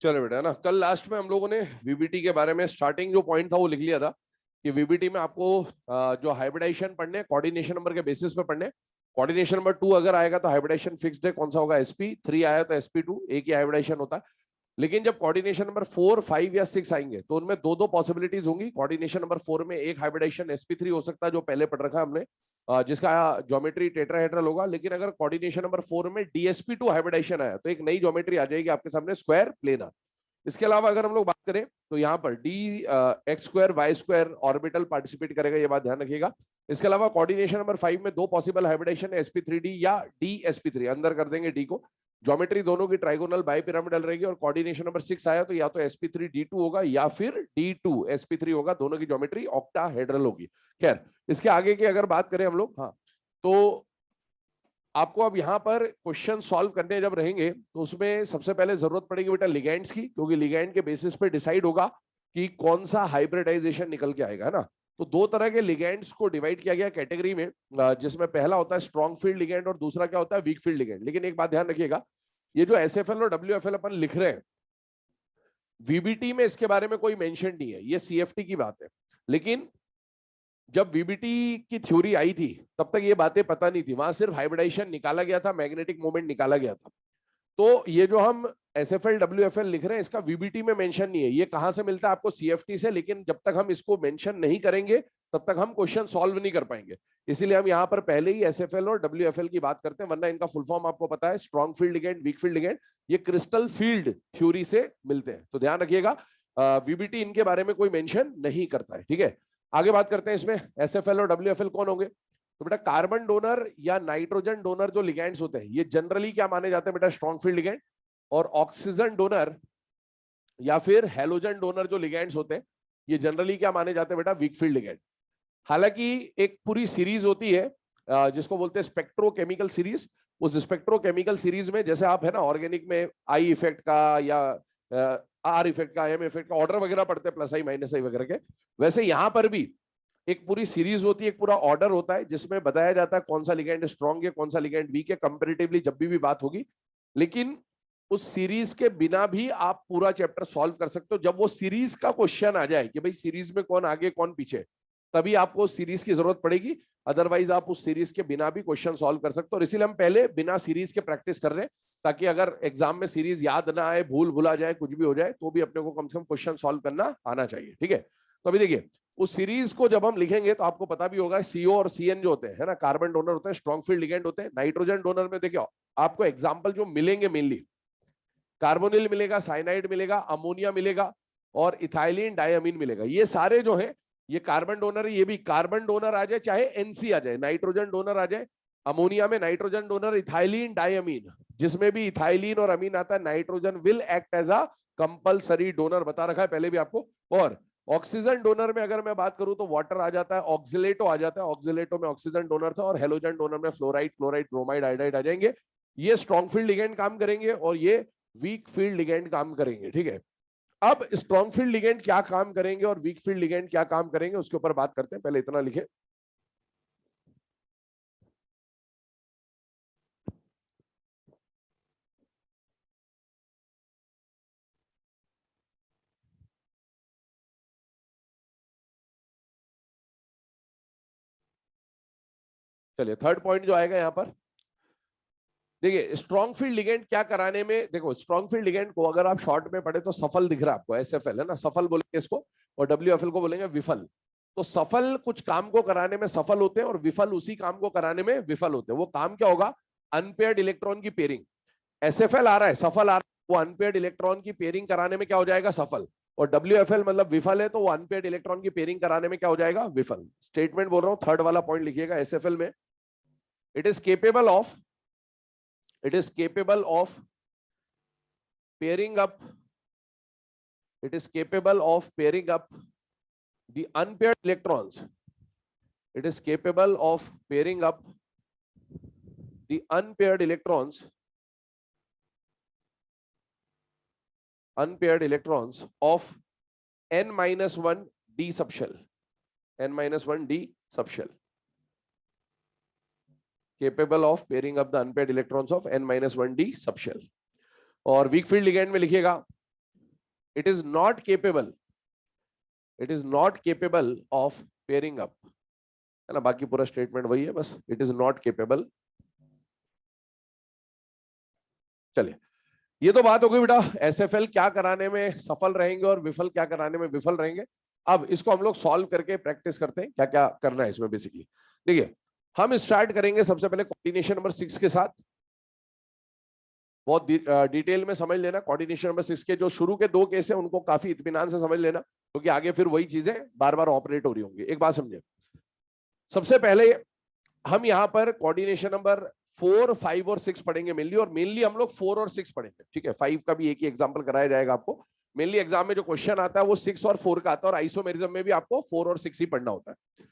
चलो बेटा, है ना, कल लास्ट में हम लोगों ने वीबीटी के बारे में स्टार्टिंग जो पॉइंट था वो लिख लिया था कि वीबीटी में आपको जो हाइब्रिडाइजेशन पढ़ने, कोऑर्डिनेशन नंबर के बेसिस पे पढ़ने। कोऑर्डिनेशन नंबर 2 अगर आएगा तो हाइब्रिडाइजेशन फिक्स्ड है, कौन सा होगा, sp3 आया तो sp2, एक ही हाइब्रिडाइजेशन होता है। लेकिन जब कोऑर्डिनेशन नंबर 4, 5 या 6 आएंगे तो उनमें दो दो पॉसिबिलिटीज होंगी। कोऑर्डिनेशन नंबर 4 में एक हाइब्रिडाइजेशन sp3 हो सकता है जो पहले पढ़ रखा है हमने, जिसका ज्योमेट्री टेट्राहेड्रल होगा। लेकिन अगर कोऑर्डिनेशन नंबर 4 में dsp2 हाइब्रिडाइजेशन आया तो एक नई ज्योमेट्री आ जाएगी आपके सामने, स्क्वायर प्लेनर। इसके अलावा अगर हम लोग बात करें तो यहाँ पर D X square Y square orbital participate करेगा, ये बात ध्यान रखिएगा। इसके अलावा कोऑर्डिनेशन नंबर 5 में दो पॉसिबल हाइब्रिडेशन है, sp3d या dsp3, अंदर कर देंगे डी को। ज्योमेट्री दोनों की ट्राइगोनल बाई पिरामिडल रहेगी। और कोऑर्डिनेशन नंबर 6 आया तो या तो sp3d2 होगा या फिर d2 sp3 होगा, दोनों की ज्योमेट्री ऑक्टाहेड्रल होगी। खैर, इसके आगे की अगर बात करें हम लोग, हाँ, तो आपको अब यहाँ पर क्वेश्चन सॉल्व करने जब रहेंगे तो उसमें सबसे पहले जरूरत पड़ेगी बेटा लिगेंड्स की, क्योंकि लिगेंड के बेसिस पे डिसाइड होगा कि कौन सा हाइब्रिडाइजेशन निकल के आएगा, है ना। तो दो तरह के लिगेंड्स को डिवाइड किया गया कैटेगरी में, जिसमें पहला होता है स्ट्रॉन्ग फील्ड लिगेंड और दूसरा क्या होता है, वीक फील्ड लिगेंड। लेकिन एक बात ध्यान रखिएगा, ये जो एसएफएल और डब्ल्यूएफएल अपन लिख रहे हैं, वीबीटी में इसके बारे में कोई मेंशन नहीं है, ये सीएफटी की बात है। लेकिन जब वीबीटी की थ्योरी आई थी तब तक ये बातें पता नहीं थी, वहां सिर्फ हाइब्रिडाइजेशन निकाला गया था, मैग्नेटिक मोमेंट निकाला गया था। तो ये जो हम एसएफएल डब्ल्यूएफएल लिख रहे हैं इसका वीबीटी में मेंशन नहीं है, ये कहां से मिलता है आपको, सीएफटी से। लेकिन जब तक हम इसको मेंशन नहीं करेंगे तब तक हम क्वेश्चन सॉल्व नहीं कर पाएंगे, इसीलिए हम यहाँ पर पहले ही एसएफएल और डब्ल्यूएफएल की बात करते हैं। वरना इनका फुल फॉर्म आपको पता है, strong field ligand, weak field ligand, ये क्रिस्टल फील्ड थ्योरी से मिलते हैं, तो ध्यान रखिएगा। वीबीटी इनके बारे में कोई मेंशन नहीं करता है, ठीक है। आगे बात करते हैं इसमें एसएफएल और डब्ल्यूएफएल कौन होंगे। तो बेटा कार्बन डोनर या नाइट्रोजन डोनर जो लिगेंड्स होते हैं ये जनरली क्या माने जाते हैं बेटा, स्ट्रॉन्ग फील्ड लिगेंड। और ऑक्सीजन डोनर या फिर हेलोजन डोनर जो लिगेंड्स होते हैं ये जनरली क्या माने जाते हैं बेटा, वीक फील्ड लिगेंड। हालांकि एक पूरी सीरीज होती है जिसको बोलते हैं स्पेक्ट्रोकेमिकल सीरीज। उस स्पेक्ट्रोकेमिकल सीरीज में जैसे आप है ना ऑर्गेनिक में आई इफेक्ट का या आर इफेक्ट का, एम इफेक्ट का ऑर्डर वगैरह पढ़ते हैं, प्लस आई माइनस आई वगैरह के, वैसे यहां पर भी एक पूरी सीरीज होती है, एक पूरा ऑर्डर होता है जिसमें बताया जाता है कौन सा लिगेंड स्ट्रॉन्ग है, कौन सा लिगेंड वीक है, कंपेरेटिवली जब भी बात होगी। लेकिन उस सीरीज के बिना भी आप पूरा चैप्टर सॉल्व कर सकते हो। जब वो सीरीज का क्वेश्चन आ जाए कि भाई सीरीज में कौन आगे कौन पीछे, तभी आपको सीरीज की जरूरत पड़ेगी, अदरवाइज आप उस सीरीज के बिना भी क्वेश्चन सॉल्व कर सकते हो। और इसीलिए हम पहले बिना सीरीज के प्रैक्टिस कर रहे हैं, ताकि अगर एग्जाम में सीरीज याद ना आए, भूल भुला जाए, कुछ भी हो जाए, तो भी अपने को कम से कम क्वेश्चन सॉल्व करना आना चाहिए, ठीक है। तो अभी देखिए उस सीरीज को जब हम लिखेंगे तो आपको पता भी होगा, सीओ और सीएन जो होते हैं, है ना, कार्बन डोनर होते हैं, स्ट्रॉन्ग फील्ड लिगेंड होते हैं। नाइट्रोजन डोनर में देखिए आपको एग्जाम्पल जो मिलेंगे मेनली कार्बोनिल मिलेगा, साइनाइड मिलेगा, अमोनिया मिलेगा और इथाइलिन डायमीन मिलेगा। ये सारे जो है ये कार्बन डोनर है। ये भी कार्बन डोनर आ जाए चाहे एनसी आ जाए, नाइट्रोजन डोनर आ जाए, अमोनिया में नाइट्रोजन डोनर, इथाइलिन डायमीन, जिसमें भी इथाइलिन और अमीन आता है, nitrogen will act as a compulsory donor, बता रखा है पहले भी आपको। और ऑक्सीजन डोनर में अगर मैं बात करूं तो वाटर आ जाता है, ऑक्सिलेटो आ जाता है, ऑक्सिलेटो में ऑक्सीजन डोनर था, और हेलोजन डोनर में फ्लोराइड, क्लोराइड, ब्रोमाइड, आयोडाइड आ जाएंगे। ये स्ट्रॉन्ग फील्ड लिगेंड काम करेंगे और ये वीक फील्ड लिगेंड काम करेंगे, ठीक है। अब स्ट्रॉन्ग फील्ड लिगेंड क्या काम करेंगे और वीक फील्ड लिगेंड क्या काम करेंगे उसके ऊपर बात करते हैं, पहले इतना लिखे। चलिए थर्ड पॉइंट जो आएगा यहां पर, देखिए स्ट्रॉन्ग फील्ड लिगेंड क्या कराने में, देखो स्ट्रॉन्ग फील्ड लिगेंड को अगर आप शॉर्ट में पढ़े तो सफल दिख रहा है आपको, एसएफएल है ना, सफल बोलेंगे इसको, और डब्ल्यूएफएल को बोलेंगे विफल। तो सफल कुछ काम को कराने में सफल होते हैं और विफल उसी काम को कराने में विफल होते हैं। वो काम क्या होगा, अनपेयर्ड इलेक्ट्रॉन की पेयरिंग। एसएफएल आ रहा है, सफल आ रहा है, वो अनपेयर्ड इलेक्ट्रॉन की पेयरिंग कराने में क्या हो जाएगा, सफल। और डब्ल्यूएफएल मतलब विफल है, तो वो अनपेयर्ड इलेक्ट्रॉन की पेयरिंग कराने में क्या हो जाएगा, विफल। स्टेटमेंट बोल रहा हूं, थर्ड वाला पॉइंट लिखिएगा। एसएफएल में it is capable of, it is capable of pairing up, it is capable of pairing up the unpaired electrons, it is capable of pairing up the unpaired electrons, of n-1 d subshell, n-1 d subshell, capable of pairing up the unpaired electrons of n-1 d subshell। और weak field ligand में लिखिएगा it is not capable, it is not capable of pairing up, है ना, बाकी पूरा statement वही है, बस इट इज नॉट केपेबल। चलिए, ये तो बात हो गई बेटा एसएफएल क्या कराने में सफल रहेंगे और विफल क्या कराने में विफल रहेंगे। अब इसको हम लोग सॉल्व करके प्रैक्टिस करते हैं क्या क्या करना है इसमें। बेसिकली देखिए, हम स्टार्ट करेंगे सबसे पहले कोऑर्डिनेशन नंबर 6 के साथ। बहुत डिटेल में समझ लेना कोऑर्डिनेशन नंबर 6 के जो शुरू के 2 केस है उनको काफी इत्मीनान से समझ लेना, क्योंकि आगे फिर वही चीजें बार बार ऑपरेट हो रही होंगी। एक बात समझे, सबसे पहले हम यहाँ पर कोऑर्डिनेशन नंबर 4, 5 और 6 पढ़ेंगे मेनली, और मेनली हम लोग 4 और 6 पढ़ेंगे, ठीक है। 5 का भी एक ही एग्जांपल कराया जाएगा आपको। मेनली एग्जाम में जो क्वेश्चन आता है वो 6 और 4 का आता है, और आइसोमेरिज्म में भी आपको 4 और 6 ही पढ़ना होता है।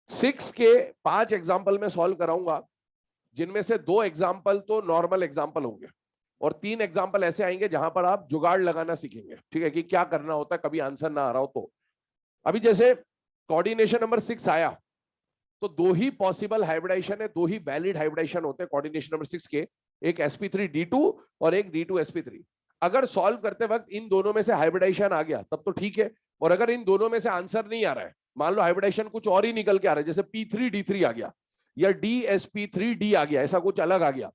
6 के 5 एग्जाम्पल में सॉल्व कराऊंगा, जिनमें से 2 एग्जाम्पल तो नॉर्मल एग्जाम्पल होंगे और 3 एग्जाम्पल ऐसे आएंगे जहां पर आप जुगाड़ लगाना सीखेंगे, ठीक है, कि क्या करना होता है कभी आंसर ना आ रहा हो तो। अभी जैसे कोऑर्डिनेशन नंबर 6 आया तो 2 ही पॉसिबल हाइब्रिडाइजेशन है, 2 ही वैलिड हाइब्रिडाइजेशन होते हैं कोऑर्डिनेशन नंबर 6 के, एक sp3d2 और एक d2sp3। अगर सॉल्व करते वक्त इन दोनों में से हाइब्रिडाइजेशन आ गया तब तो ठीक है, और अगर इन दोनों में से आंसर नहीं आ रहा है, मान लो हाइब्रिडाइजेशन कुछ और ही निकल के आ रहा है, जैसे p3d3 आ गया या dsp3d आ गया, ऐसा कुछ अलग आ गया,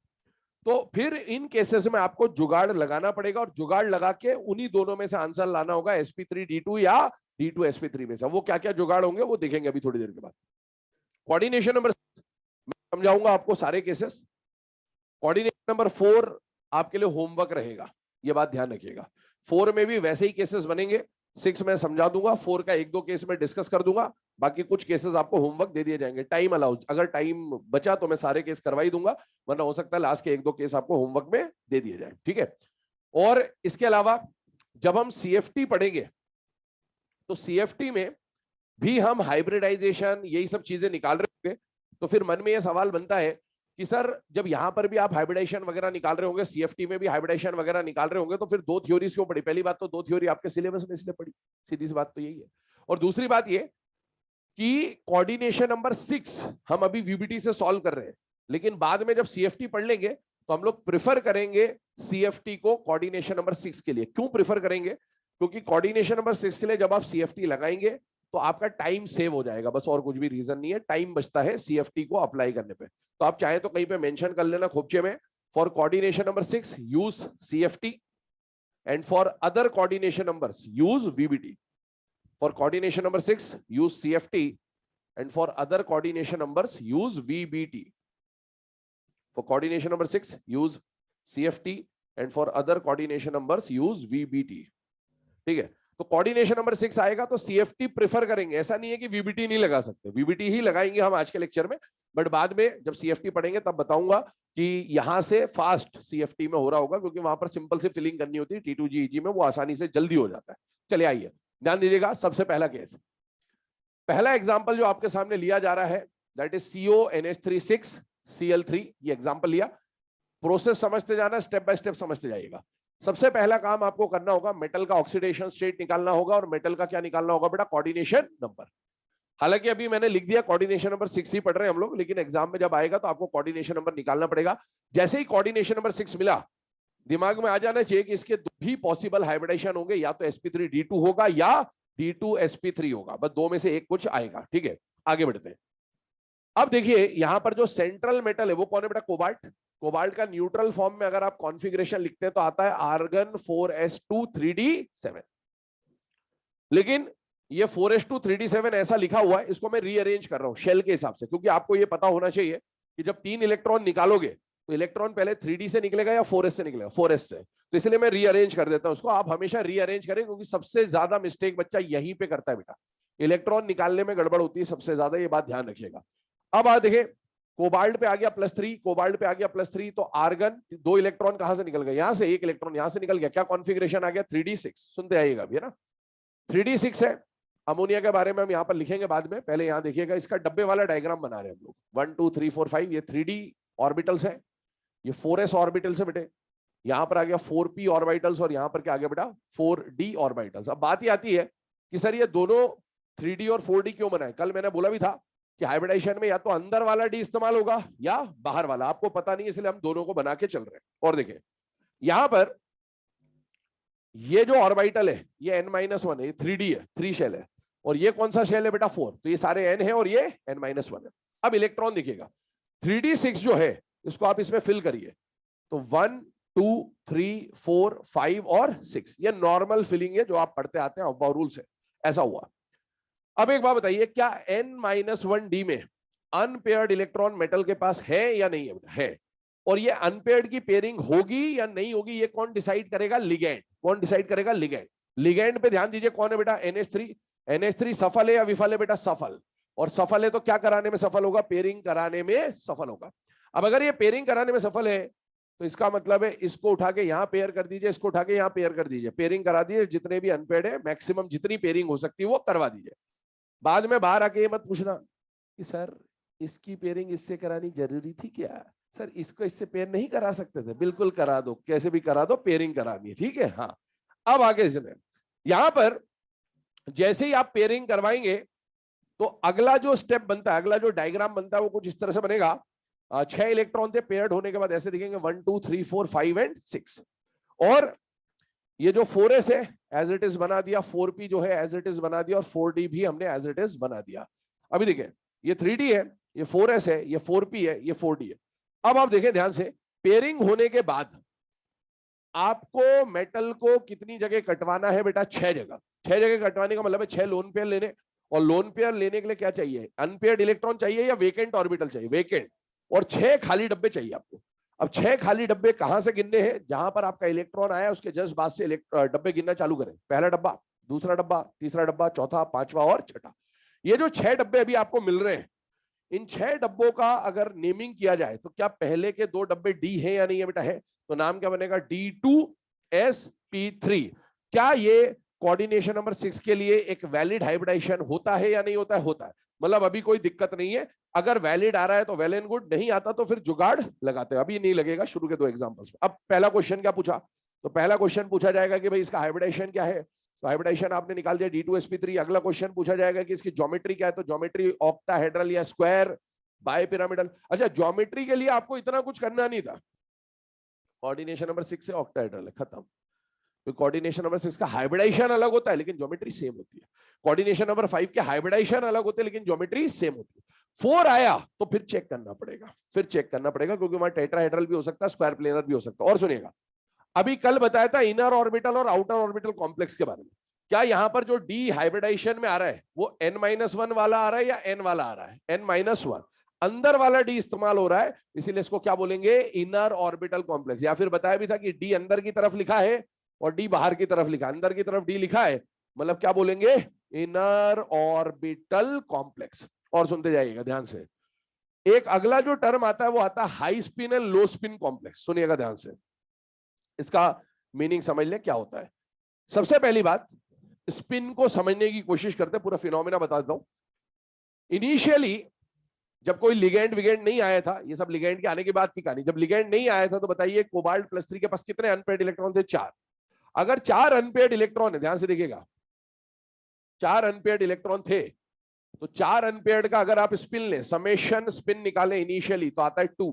तो फिर इन केसेस में आपको जुगाड़ लगाना पड़ेगा, और जुगाड़ लगा के उन्हीं दोनों में से आंसर लाना होगा, sp3d2 या d2sp3 में से। वो क्या क्या जुगाड़ होंगे वो देखेंगे अभी थोड़ी देर के बाद। कोऑर्डिनेशन नंबर समझाऊंगा आपको सारे केसेस। कोऑर्डिनेशन नंबर 4 आपके लिए होमवर्क रहेगा, ये बात ध्यान रखिएगा। 4 में भी वैसे ही केसेस बनेंगे, 6 में समझा दूंगा, 4 का 1-2 केस में डिस्कस कर दूंगा, बाकी कुछ केसेस आपको होमवर्क दे दिए जाएंगे। टाइम अलाउड, अगर टाइम बचा तो मैं सारे केस करवा ही दूंगा, वरना हो सकता है लास्ट के 1-2 केस आपको होमवर्क में दे दिए जाए, ठीक है। और इसके अलावा जब हम सीएफटी पढ़ेंगे तो सीएफटी में भी हम हाइब्रिडाइजेशन यही सब चीजें निकाल रहे होंगे, तो फिर मन में यह सवाल बनता है कि सर जब यहां पर भी आप हाइब्रिडाइजेशन वगैरह निकाल रहे होंगे, सीएफटी में भी हाइब्रिडाइजेशन वगैरह निकाल रहे होंगे, तो फिर 2 थ्योरीज क्यों पढ़ी? पहली बात तो 2 थ्योरी आपके सिलेबस में इसलिए पढ़ी, सीधी सी बात तो यही है। और दूसरी बात ये कि कोऑर्डिनेशन नंबर 6 हम अभी वीबीटी से सॉल्व कर रहे हैं, लेकिन बाद में जब सीएफटी पढ़ लेंगे तो हम लोग प्रिफर करेंगे सीएफटी को कोऑर्डिनेशन नंबर 6 के लिए। क्यों प्रिफर करेंगे? क्योंकि कोऑर्डिनेशन नंबर 6 के लिए जब आप सीएफटी लगाएंगे तो आपका टाइम सेव हो जाएगा, बस और कुछ भी रीजन नहीं है, टाइम बचता है सीएफटी को अप्लाई करने पे। तो आप चाहे तो कहीं पे मेंशन कर लेना खोपचे में, for coordination number 6 use CFT and for other coordination numbers use VBT. For coordination number 6 use CFT and for other coordination numbers use VBT. For coordination number 6 use CFT and for other coordination numbers use VBT, ठीक है। तो coordination number 6 आएगा तो CFT prefer करेंगे, ऐसा नहीं है कि वीबीटी नहीं लगा सकते, वीबीटी ही लगाएंगे हम आज के लेक्चर में, बट बाद में जब सीएफटी पढ़ेंगे तब बताऊंगा कि यहां से फास्ट सीएफटी में हो रहा होगा, क्योंकि वहां पर सिंपल से फिलिंग करनी होती है, T2G में वो आसानी से जल्दी हो जाता है। चलिए आइए ध्यान दीजिएगा, सबसे पहला केस, पहला एग्जाम्पल जो आपके सामने लिया जा रहा है दैट इज CONH36 Cl3, ये एग्जाम्पल लिया। प्रोसेस समझते जाना, स्टेप बाय स्टेप समझते जाइएगा। सबसे पहला काम आपको करना होगा, मेटल का ऑक्सीडेशन स्टेट निकालना होगा, और मेटल का क्या निकालना होगा बेटा? Coordination number. हालांकि अभी मैंने लिख दिया कोऑर्डिनेशन नंबर 6 ही पढ़ रहे हैं हम लोग, लेकिन एग्जाम में जब आएगा तो आपको कोऑर्डिनेशन नंबर निकालना पड़ेगा। जैसे ही कोऑर्डिनेशन नंबर 6 मिला, दिमाग में आ जाना चाहिए कि इसके 2 ही पॉसिबल हाइब्रिडाइजेशन होंगे, या तो sp3d2 होगा या d2sp3 होगा, बस 2 में से एक कुछ आएगा, ठीक है। आगे बढ़ते हैं। अब देखिए यहां पर जो सेंट्रल मेटल है वो कौन है बेटा? कोबाल्ट। कोबाल्ट का न्यूट्रल फॉर्म में अगर आप कॉन्फ़िगरेशन लिखते हैं तो आता है आर्गन 4s2 3d7, लेकिन ये 4s2 3d7 ऐसा लिखा हुआ है, इसको मैं रीअरेंज कर रहा हूं शेल के हिसाब से, क्योंकि आपको ये पता होना चाहिए कि जब 3 इलेक्ट्रॉन निकालोगे तो इलेक्ट्रॉन पहले 3d से निकलेगा या 4s से निकलेगा? 4s से। तो इसलिए मैं रीअरेंज कर देता हूं उसको। आप हमेशा रीअरेंज करें, क्योंकि सबसे ज्यादा मिस्टेक बच्चा यहीं पे करता है बेटा, इलेक्ट्रॉन निकालने में गड़बड़ होती है सबसे ज्यादा, ये बात ध्यान रखिएगा। अब आ देखिए, कोबाल्ट पे आ गया +3, कोबाल्ट पे आ गया +3, तो आर्गन 2 इलेक्ट्रॉन कहां से निकल गए? यहां से। 1 इलेक्ट्रॉन यहां से निकल गया, क्या कॉन्फ़िगरेशन आ गया? 3d6। सुनते आइएगा अभी, है ना, 3d6 है। अमोनिया के बारे में हम यहां पर लिखेंगे बाद में, पहले यहां देखिएगा, इसका डब्बे वाला डायग्राम बना रहे हैं हम लोग। 1 2 3 4 5 ये 3d ऑर्बिटल्स है, ये 4s ऑर्बिटल्स है बेटे, यहां पर आ गया 4p ऑर्बिटल्स, और यहां पर क्या आ गया बेटा? 4d orbitals. अब बात ही आती है कि सर ये दोनों 3d और 4d क्यों बनाए? कल मैंने बोला भी था कि हाइब्रिडाइजेशन में या तो अंदर वाला डी इस्तेमाल होगा या बाहर वाला, आपको पता नहीं, इसलिए हम दोनों को बना के चल रहे हैं। और देखिए यहां पर ये जो ऑर्बिटल है ये n-1 है, ये 3D है, 3 शेल है, और ये कौन सा शेल है बेटा 4, तो ये सारे n है और ये n-1 है। अब इलेक्ट्रॉन दिखेगा 3d6 जो है इसको आप इसमें फिल करिए, तो 1 2 3 4 5 और 6, ये नॉर्मल फिलिंग है जो आप पढ़ते आते हैं अब्बाउ रूल से, ऐसा हुआ। अब एक बात बताइए, क्या n-1d में अनपेयर्ड इलेक्ट्रॉन मेटल के पास है या नहीं है बेटा? है। और ये अनपेयर्ड की पेयरिंग होगी या नहीं होगी ये कौन डिसाइड करेगा? लिगेंड। कौन डिसाइड करेगा? लिगेंड। लिगेंड पे ध्यान दीजिए, कौन है बेटा? NH3। NH3 सफल है या विफल है बेटा? सफल। और सफल है तो क्या कराने में सफल होगा? पेयरिंग कराने में सफल होगा। अब अगर ये पेयरिंग कराने में सफल है तो इसका मतलब है इसको उठा के यहां पेयर कर दीजिए, इसको उठा के यहां पेयर कर दीजिए, पेयरिंग करा दीजिए, जितने भी अनपेयर्ड है मैक्सिमम जितनी पेयरिंग हो सकती है वो करवा दीजिए। बाद में बाहर आके ये मत पूछना कि सर इसकी पेयरिंग इससे करानी जरूरी थी क्या, सर इसको इससे पेयर नहीं करा सकते थे? बिल्कुल करा दो, कैसे भी करा दो, पेयरिंग करानी है, ठीक है। हाँ, अब आगे सुने, यहां पर जैसे ही आप पेयरिंग करवाएंगे तो अगला जो स्टेप बनता है, अगला जो डायग्राम बनता है वो कुछ इस तरह से बनेगा। 6 इलेक्ट्रॉन थे, पेयर्ड होने के बाद ऐसे दिखेंगे 1 2 3 4 5 एंड 6, और ये जो 4s है एज इट इज बना दिया, 4p जो है एज इट इज बना दिया, और 4d भी हमने एज इट इज बना दिया। अभी देखिए ये 3d है, ये 4s है, ये 4p है, ये 4d है। अब आप देखें ध्यान से, पेयरिंग होने के बाद आपको मेटल को कितनी जगह कटवाना है बेटा? 6 जगह। 6 जगह कटवाने का मतलब है 6 लोन पेयर लेने, और लोन पेयर लेने के लिए क्या चाहिए? अनपेयर्ड इलेक्ट्रॉन चाहिए या वेकेंट ऑर्बिटल चाहिए? वेकेंट। और 6 खाली डब्बे चाहिए आपको। अब 6 खाली डब्बे कहां से गिनने हैं? जहां पर आपका इलेक्ट्रॉन आया उसके जस्ट बाद से डब्बे गिनना चालू करें। पहला डब्बा, दूसरा डब्बा, तीसरा डब्बा, चौथा, पांचवा और छठा। ये जो 6 डब्बे अभी आपको मिल रहे हैं, इन 6 डब्बों का अगर नेमिंग किया जाए तो क्या पहले के 2 डब्बे डी है या नहीं है बेटा? है। तो नाम क्या बनेगा? D2sp3। क्या ये कोऑर्डिनेशन नंबर 6 के लिए एक वैलिड हाइब्रिडाइजेशन होता है या नहीं होता है? होता है। मतलब अभी कोई दिक्कत नहीं है, अगर वैलिड आ रहा है तो वेल एंड गुड, नहीं आता तो फिर जुगाड़ लगाते हैं। अभी नहीं लगेगा शुरू के 2 एग्जांपल्स में। अब पहला क्वेश्चन क्या पूछा? तो पहला क्वेश्चन पूछा जाएगा कि भाई इसका हाइब्रिडाइजेशन क्या है, तो हाइब्रिडाइजेशन आपने निकाल दिया D2sp3। अगला क्वेश्चन पूछा जाएगा कि इसकी ज्योमेट्री क्या है, तो ज्योमेट्री ऑक्टाहेड्रल या स्क्वायर, बाय पिरामिडल। अच्छा, ज्योमेट्री के लिए आपको इतना कुछ करना नहीं था, कोऑर्डिनेशन नंबर 6 से ऑक्टाहेड्रल है, खत्म। तो कोऑर्डिनेशन नंबर 6 का हाइब्रिडाइजेशन अलग होता है लेकिन ज्योमेट्री सेम होती है। कोऑर्डिनेशन नंबर 5 के हाइब्रिडाइजेशन अलग होते हैं लेकिन ज्योमेट्री सेम होती है। 4 आया तो फिर चेक करना पड़ेगा, फिर चेक करना पड़ेगा, क्योंकि वहां टेट्राहेड्रल भी हो सकता है, स्क्वायर प्लेनर भी हो सकता है। और सुनिएगा, अभी कल बताया था इनर ऑर्बिटल और आउटर ऑर्बिटल कॉम्प्लेक्स के बारे में। क्या यहां पर जो डी हाइब्रिडाइजेशन में आ रहा है वो n-1 वाला आ रहा है या n वाला आ रहा है? n-1 अंदर वाला डी इस्तेमाल हो रहा है, इसीलिए इसको क्या बोलेंगे? Inner orbital complex. या फिर बताया भी था कि डी अंदर की तरफ लिखा है और डी बाहर की तरफ लिखा है, अंदर की तरफ डी लिखा है मतलब क्या बोलेंगे? Inner orbital complex. और सुनते जाइएगा ध्यान से, एक अगला जो टर्म आता है वो आता है high spin and low spin complex. सुनिएगा ध्यान से, इसका मीनिंग समझ लें क्या होता है। सबसे पहली बात, स्पिन को समझने की कोशिश करते हैं, पूरा फिनोमेना बता देता हूं। इनिशियली जब कोई लिगेंड विगेंड नहीं आया था, ये सब लिगेंड के आने के बाद की कहानी, जब लिगेंड नहीं आया था तो बताइए कोबाल्ट +3 के पास कितने अनपेयर्ड इलेक्ट्रॉन थे? 4। अगर 4 अनपेयर्ड इलेक्ट्रॉन है, ध्यान से देखिएगा, 4 अनपेयर्ड इलेक्ट्रॉन थे, तो 4 अनपेयर्ड का अगर आप स्पिन लें, समेशन स्पिन निकालें इनिशियली, तो आता है 2।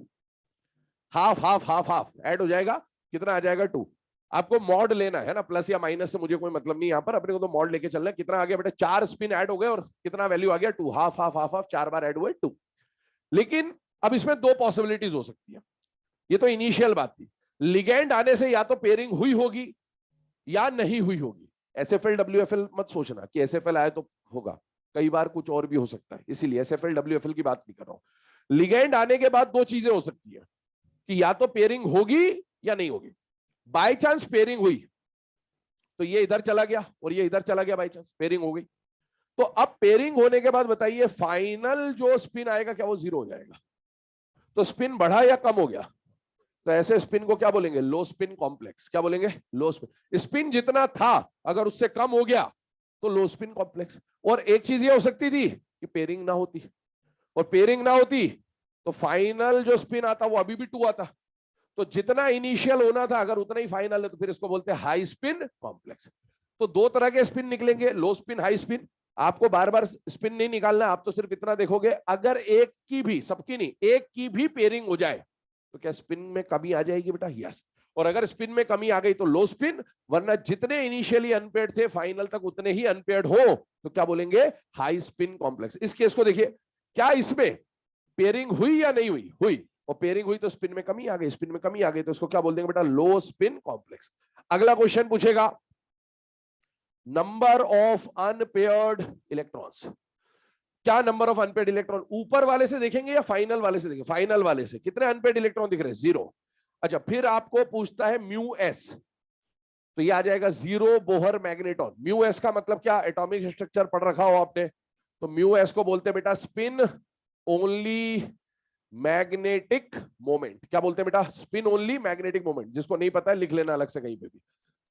Half half half half add हो जाएगा, कितना आ जाएगा? 2। आपको मॉड लेना है ना, प्लस या माइनस से मुझे कोई मतलब नहीं, यहां पर अपने को तो मॉड लेके चलना है। कितना आ गया बेटा? 4 स्पिन ऐड हो गए और कितना वैल्यू आ गया? 2। हाफ हाफ हाफ हाफ 4 बार ऐड हुए 2। लेकिन अब इसमें 2 पॉसिबिलिटीज हो सकती है। ये तो इनिशियल बात थी, लिगेंड आने से या तो पेयरिंग हुई होगी या नहीं हुई होगी। SFL WFL मत सोचना कि SFL आया तो होगा, कई बार कुछ और भी हो सकता है, इसीलिए SFL WFL की बात नहीं कर रहा हूं। लिगेंड आने के बाद 2 चीजें हो सकती है कि या तो पेयरिंग होगी या नहीं होगी। बाय चांस पेयरिंग हुई तो ये इधर चला गया और ये इधर चला गया, बाय चांस पेयरिंग हो गई। तो अब पेयरिंग होने के बाद बताइए फाइनल जो स्पिन आएगा क्या वो 0 हो जाएगा? तो स्पिन बढ़ा या कम हो गया? तो ऐसे स्पिन को क्या बोलेंगे? लो स्पिन कॉम्प्लेक्स। क्या बोलेंगे? लो स्पिन। स्पिन जितना था अगर उससे कम हो गया तो लो स्पिन कॉम्प्लेक्स। और एक चीज ये हो सकती थी कि पेयरिंग ना होती, और पेयरिंग ना होती तो फाइनल जो स्पिन आता वो अभी भी 2 आता। तो जितना इनिशियल होना था अगर उतना ही फाइनल है तो फिर इसको बोलते हैं हाई स्पिन कॉम्प्लेक्स। तो 2 तरह के स्पिन निकलेंगे, लो स्पिन, हाई स्पिन। आपको बार बार स्पिन नहीं निकालना, आप तो सिर्फ इतना देखोगे, अगर एक की भी, सबकी नहीं, एक की भी पेयरिंग हो जाए तो क्या स्पिन में कमी आ जाएगी बेटा? यस। और अगर स्पिन में कमी आ गई तो लो स्पिन, वरना जितने इनिशियली अनपेयर्ड थे फाइनल तक उतने ही अनपेयर्ड हो तो क्या बोलेंगे, हाई स्पिन कॉम्प्लेक्स। इस केस को देखिए, क्या इसमें पेयरिंग हुई या नहीं हुई, हुई, और पेयरिंग हुई तो स्पिन में कमी आ गई, स्पिन में कमी आ गई तो इसको क्या बोल देंगे बेटा, लो स्पिन कॉम्प्लेक्स। अगला क्वेश्चन पूछेगा, नंबर ऑफ अनपेयर्ड इलेक्ट्रॉन्स। क्या नंबर ऑफ अनपेयर्ड इलेक्ट्रॉन, ऊपर वाले से देखेंगे या फाइनल वाले से देखेंगे, फाइनल वाले से कितने अनपेयर्ड इलेक्ट्रॉन दिख रहे हैं, 0। अच्छा, फिर आपको पूछता है म्यू एस, तो ये आ जाएगा 0 बोहर मैग्नेटॉन। म्यू एस का मतलब क्या, एटॉमिक स्ट्रक्चर पढ़ रखा हो आपने, तो म्यू एस को बोलते हैं बेटा स्पिन ओनली मैग्नेटिक मोमेंट। क्या बोलते हैं बेटा, स्पिन ओनली मैग्नेटिक मोमेंट। जिसको नहीं पता है लिख लेना अलग से कहीं पे भी।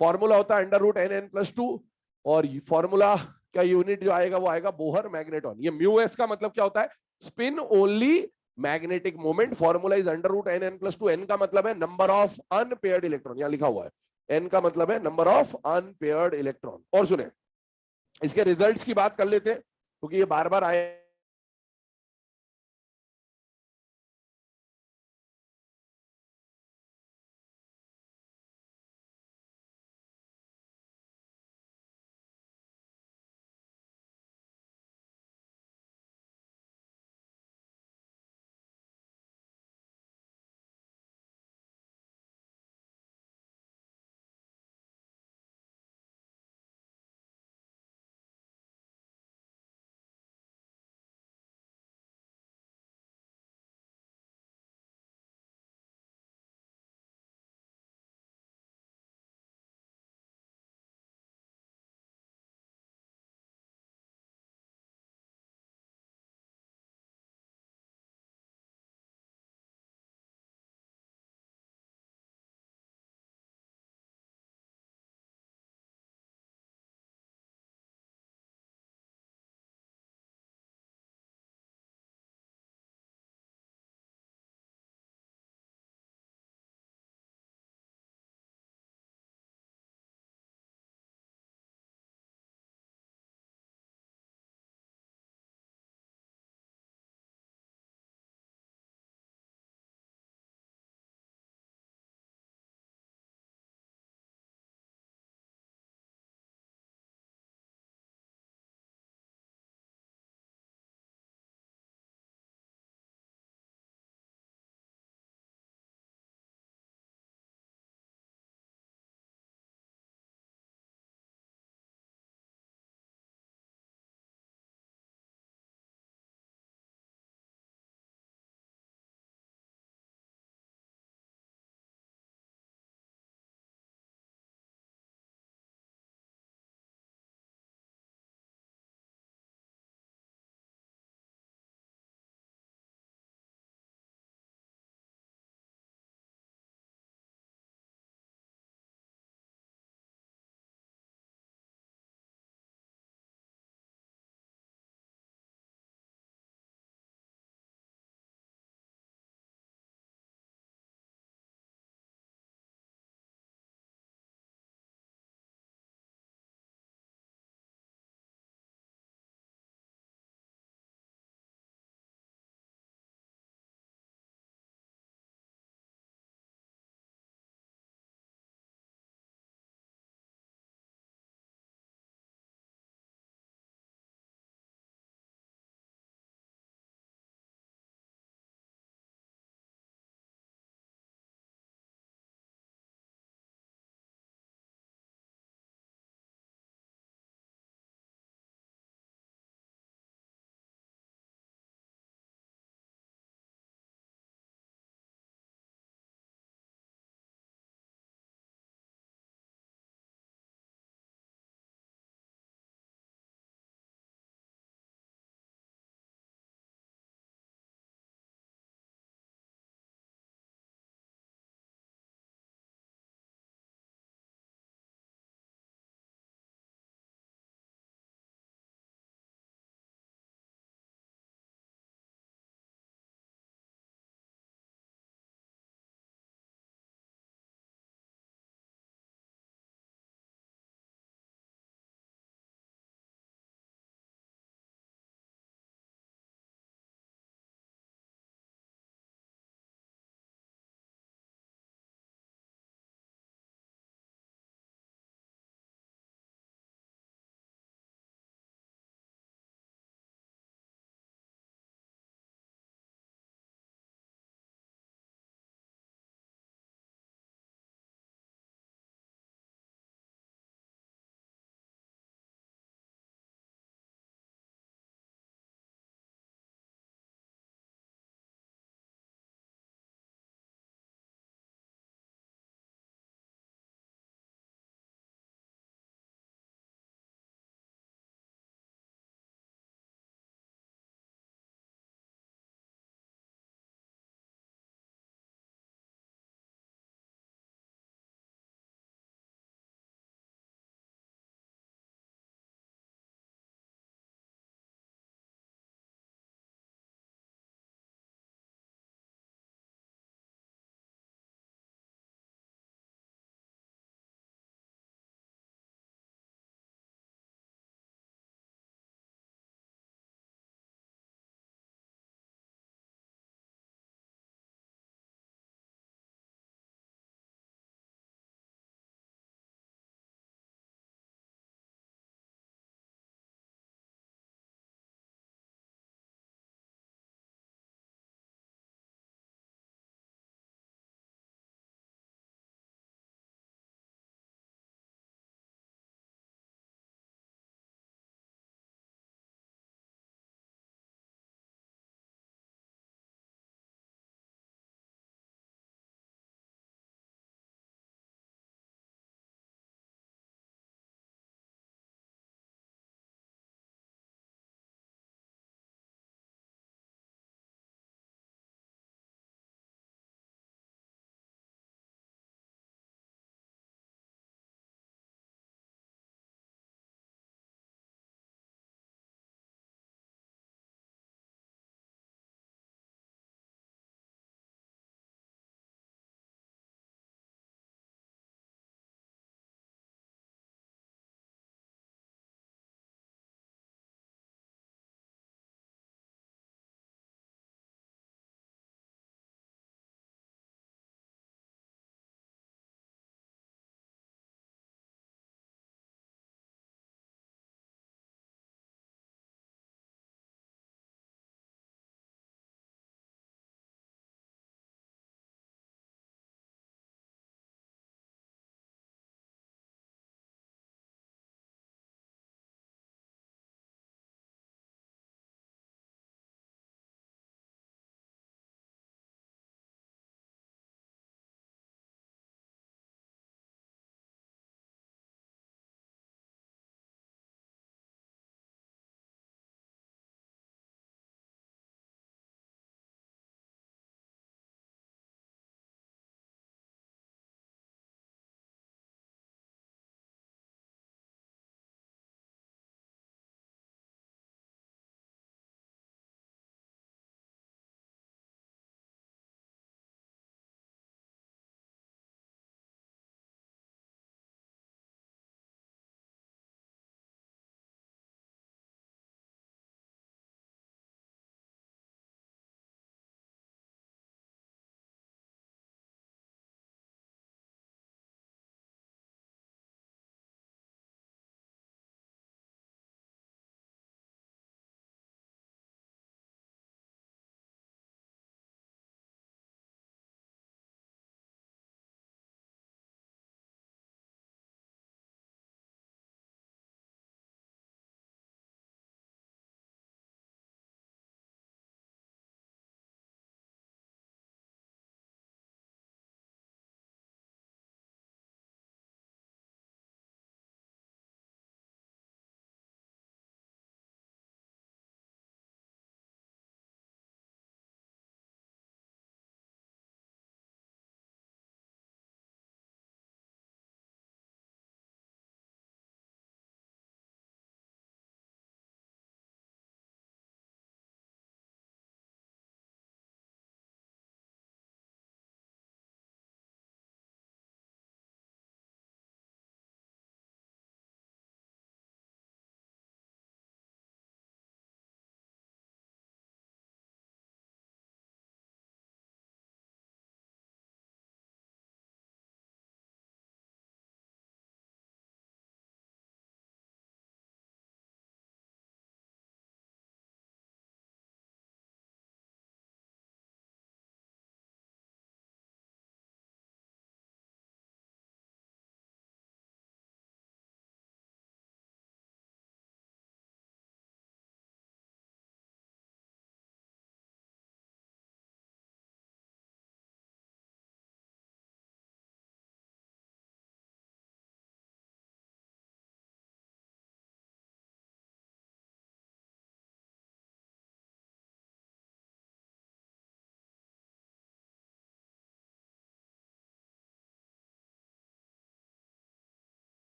फॉर्मूला होता है √NN+2, और फॉर्मूला का यूनिट जो आएगा वो आएगा बोहर मैग्नेटॉन। ये म्यू एस का मतलब क्या होता है, spin only magnetic moment. Formula is √NN+2। N का मतलब है नंबर ऑफ अनपेयर्ड इलेक्ट्रॉन, यहां लिखा हुआ है, एन का मतलब है नंबर ऑफ अनपेयर्ड इलेक्ट्रॉन। और सुने, इसके रिजल्ट्स की बात कर लेते हैं क्योंकि ये बार बार आए।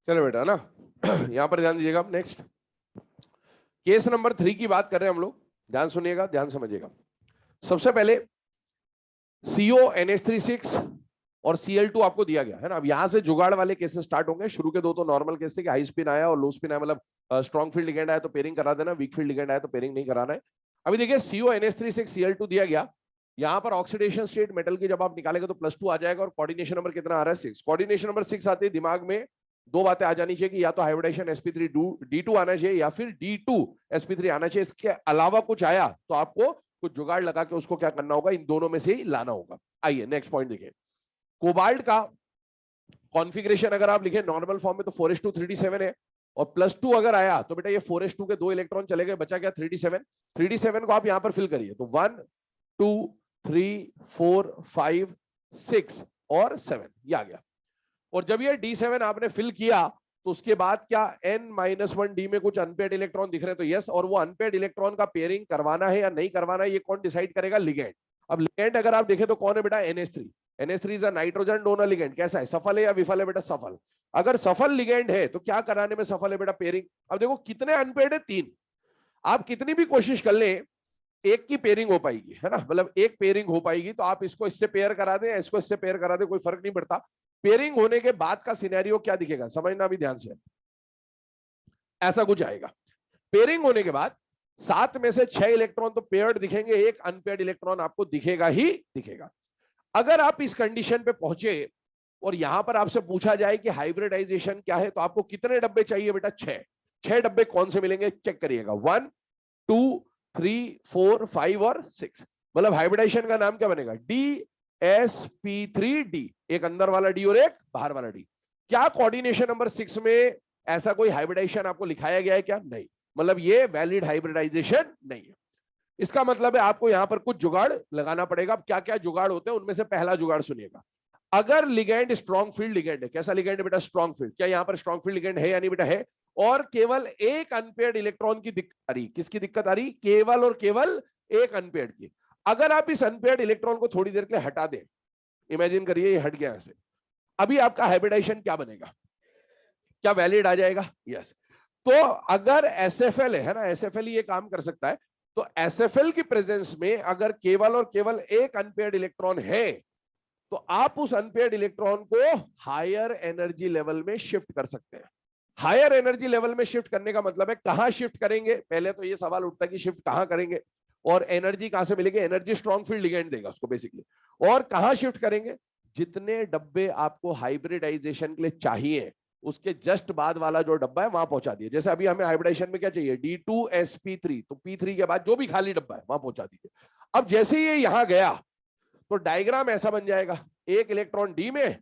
चलो बेटा ना यहां पर ध्यान दीजिएगा। नेक्स्ट केस नंबर 3 की बात कर रहे हैं हम लोग, ध्यान सुनिएगा, ध्यान समझिएगा। सबसे पहले CO NH36 और Cl2 आपको दिया गया है ना। अब यहां से जुगाड़ वाले केसेस स्टार्ट होंगे। शुरू के दो तो नॉर्मल केस थे कि हाई स्पिन आया और लो स्पिन आया, मतलब स्ट्रॉन्ग फील्ड लिगेंड आया तो पेयरिंग करा देना, वीक फील्ड लिगेंड आया तो पेयरिंग नहीं कराना है। अभी देखिए CO NH36 Cl2 दिया गया, यहां पर ऑक्सीडेशन स्टेट मेटल की जब आप निकालेंगे तो +2 आ जाएगा और कोऑर्डिनेशन नंबर कितना आ रहा है 6। कोऑर्डिनेशन नंबर 6 आते ही दिमाग में दो बातें आ जानी चाहिए कि या तो हाइब्रिडेशन sp3d2 आना चाहिए या फिर d2sp3 आना चाहिए। इसके अलावा कुछ आया तो आपको कुछ जुगाड़ लगा के उसको क्या करना होगा, इन दोनों में से ही लाना होगा। आइए नेक्स्ट पॉइंट देखिए। कोबाल्ट का कॉन्फ़िगरेशन अगर आप लिखे नॉर्मल फॉर्म में तो 4s2 3d7 है, और +2 अगर आया तो बेटा ये 4s2 के 2 इलेक्ट्रॉन चले गए, बचा क्या 3d7। 3d7 को आप यहां पर फिल करिए तो 1 2 3 4 5 6 और 7 ये आ गया। और जब ये D7 आपने फिल किया तो उसके बाद क्या N-1 D में कुछ अनपेयर्ड इलेक्ट्रॉन दिख रहे हैं तो यस, और वो अनपेयर्ड इलेक्ट्रॉन का पेयरिंग करवाना है या नहीं करवाना है ये कौन डिसाइड करेगा, लिगेंड। अब लिगेंड अगर आप देखें तो कौन है बेटा, NH3। NH3 is a nitrogen donor ligand. कैसा है, सफल है या विफल है बेटा, सफल। अगर सफल लिगेंड है तो क्या कराने में सफल है बेटा, पेयरिंग। अब देखो कितने अनपेयर्ड है, 3। आप कितनी भी कोशिश कर ले एक की पेयरिंग हो पाएगी, है ना, मतलब एक पेयरिंग हो पाएगी तो आप इसको इससे पेयर करा दें, इसको इससे पेयर करा दें, कोई फर्क नहीं पड़ता। पेयरिंग होने के बाद का सिनेरियो क्या दिखेगा, समझना भी ध्यान से, ऐसा कुछ आएगा। पेयरिंग होने के बाद 7 में से 6 इलेक्ट्रॉन तो पेयर्ड दिखेंगे, एक अनपेयर्ड इलेक्ट्रॉन आपको दिखेगा ही दिखेगा। अगर आप इस कंडीशन पे पहुंचे और यहां पर आपसे पूछा जाए कि हाइब्रिडाइजेशन क्या है तो आपको कितने डब्बे चाहिए बेटा, 6। 6 डब्बे कौन से मिलेंगे चेक करिएगा, 1 2 3 4 5 और 6। मतलब हाइब्रिडाइजेशन का नाम क्या बनेगा, DsP3D, एक अंदर वाला डी और एक बाहर वाला डी। क्या कोऑर्डिनेशन नंबर 6 में ऐसा कोई हाइब्रिडाइजेशन आपको लिखाया गया है क्या, नहीं, मतलब ये वैलिड हाइब्रिडाइजेशन नहीं है। इसका मतलब है आपको यहां पर कुछ जुगाड़ लगाना पड़ेगा। क्या क्या जुगाड़ होते हैं उनमें से पहला जुगाड़ सुनिएगा। अगर लिगेंड स्ट्रॉन्ग फील्ड लिगेंड है, कैसा लिगेंड है बेटा, स्ट्रॉन्ग फील्ड, क्या यहां पर स्ट्रॉन्ग फील्ड लिगेंड है या नहीं बेटा, है, और केवल एक अनपेयर्ड इलेक्ट्रॉन की दिक्कत आ रही, किसकी दिक्कत आ रही, केवल और केवल एक अनपेयर्ड की। अगर आप इस अनपेयर्ड इलेक्ट्रॉन को थोड़ी देर के लिए हटा दें, इमेजिन करिए ये हट गया ऐसे, अभी आपका हाइब्रिडाइजेशन क्या बनेगा, क्या वैलिड आ जाएगा, यस। तो अगर एसएफएल है ना, एसएफएल ही ये काम कर सकता है, तो एसएफएल की प्रेजेंस में अगर केवल और केवल एक अनपेयर्ड इलेक्ट्रॉन है तो आप उस अनपेयर्ड इलेक्ट्रॉन को हायर एनर्जी लेवल में शिफ्ट कर सकते हैं। हायर एनर्जी लेवल में शिफ्ट करने का मतलब है कहां शिफ्ट करेंगे, पहले तो ये सवाल उठता है कि शिफ्ट कहां करेंगे और एनर्जी कहां से मिलेगी, एनर्जी स्ट्रॉन्ग फील्ड लिगेंड देगा उसको बेसिकली। और कहां शिफ्ट करेंगे, जितने डब्बे आपको हाइब्रिडाइजेशन के लिए चाहिए उसके जस्ट बाद वाला जो डब्बा है वहां पहुंचा दिए। जैसे अभी हमें हाइब्रिडाइजेशन में क्या चाहिए, D2sp3, तो P3 के बाद जो भी खाली डब्बा है वहां पहुंचा दीजिए। अब जैसे ही ये यहां गया तो डायग्राम ऐसा बन जाएगा, एक इलेक्ट्रॉन डी में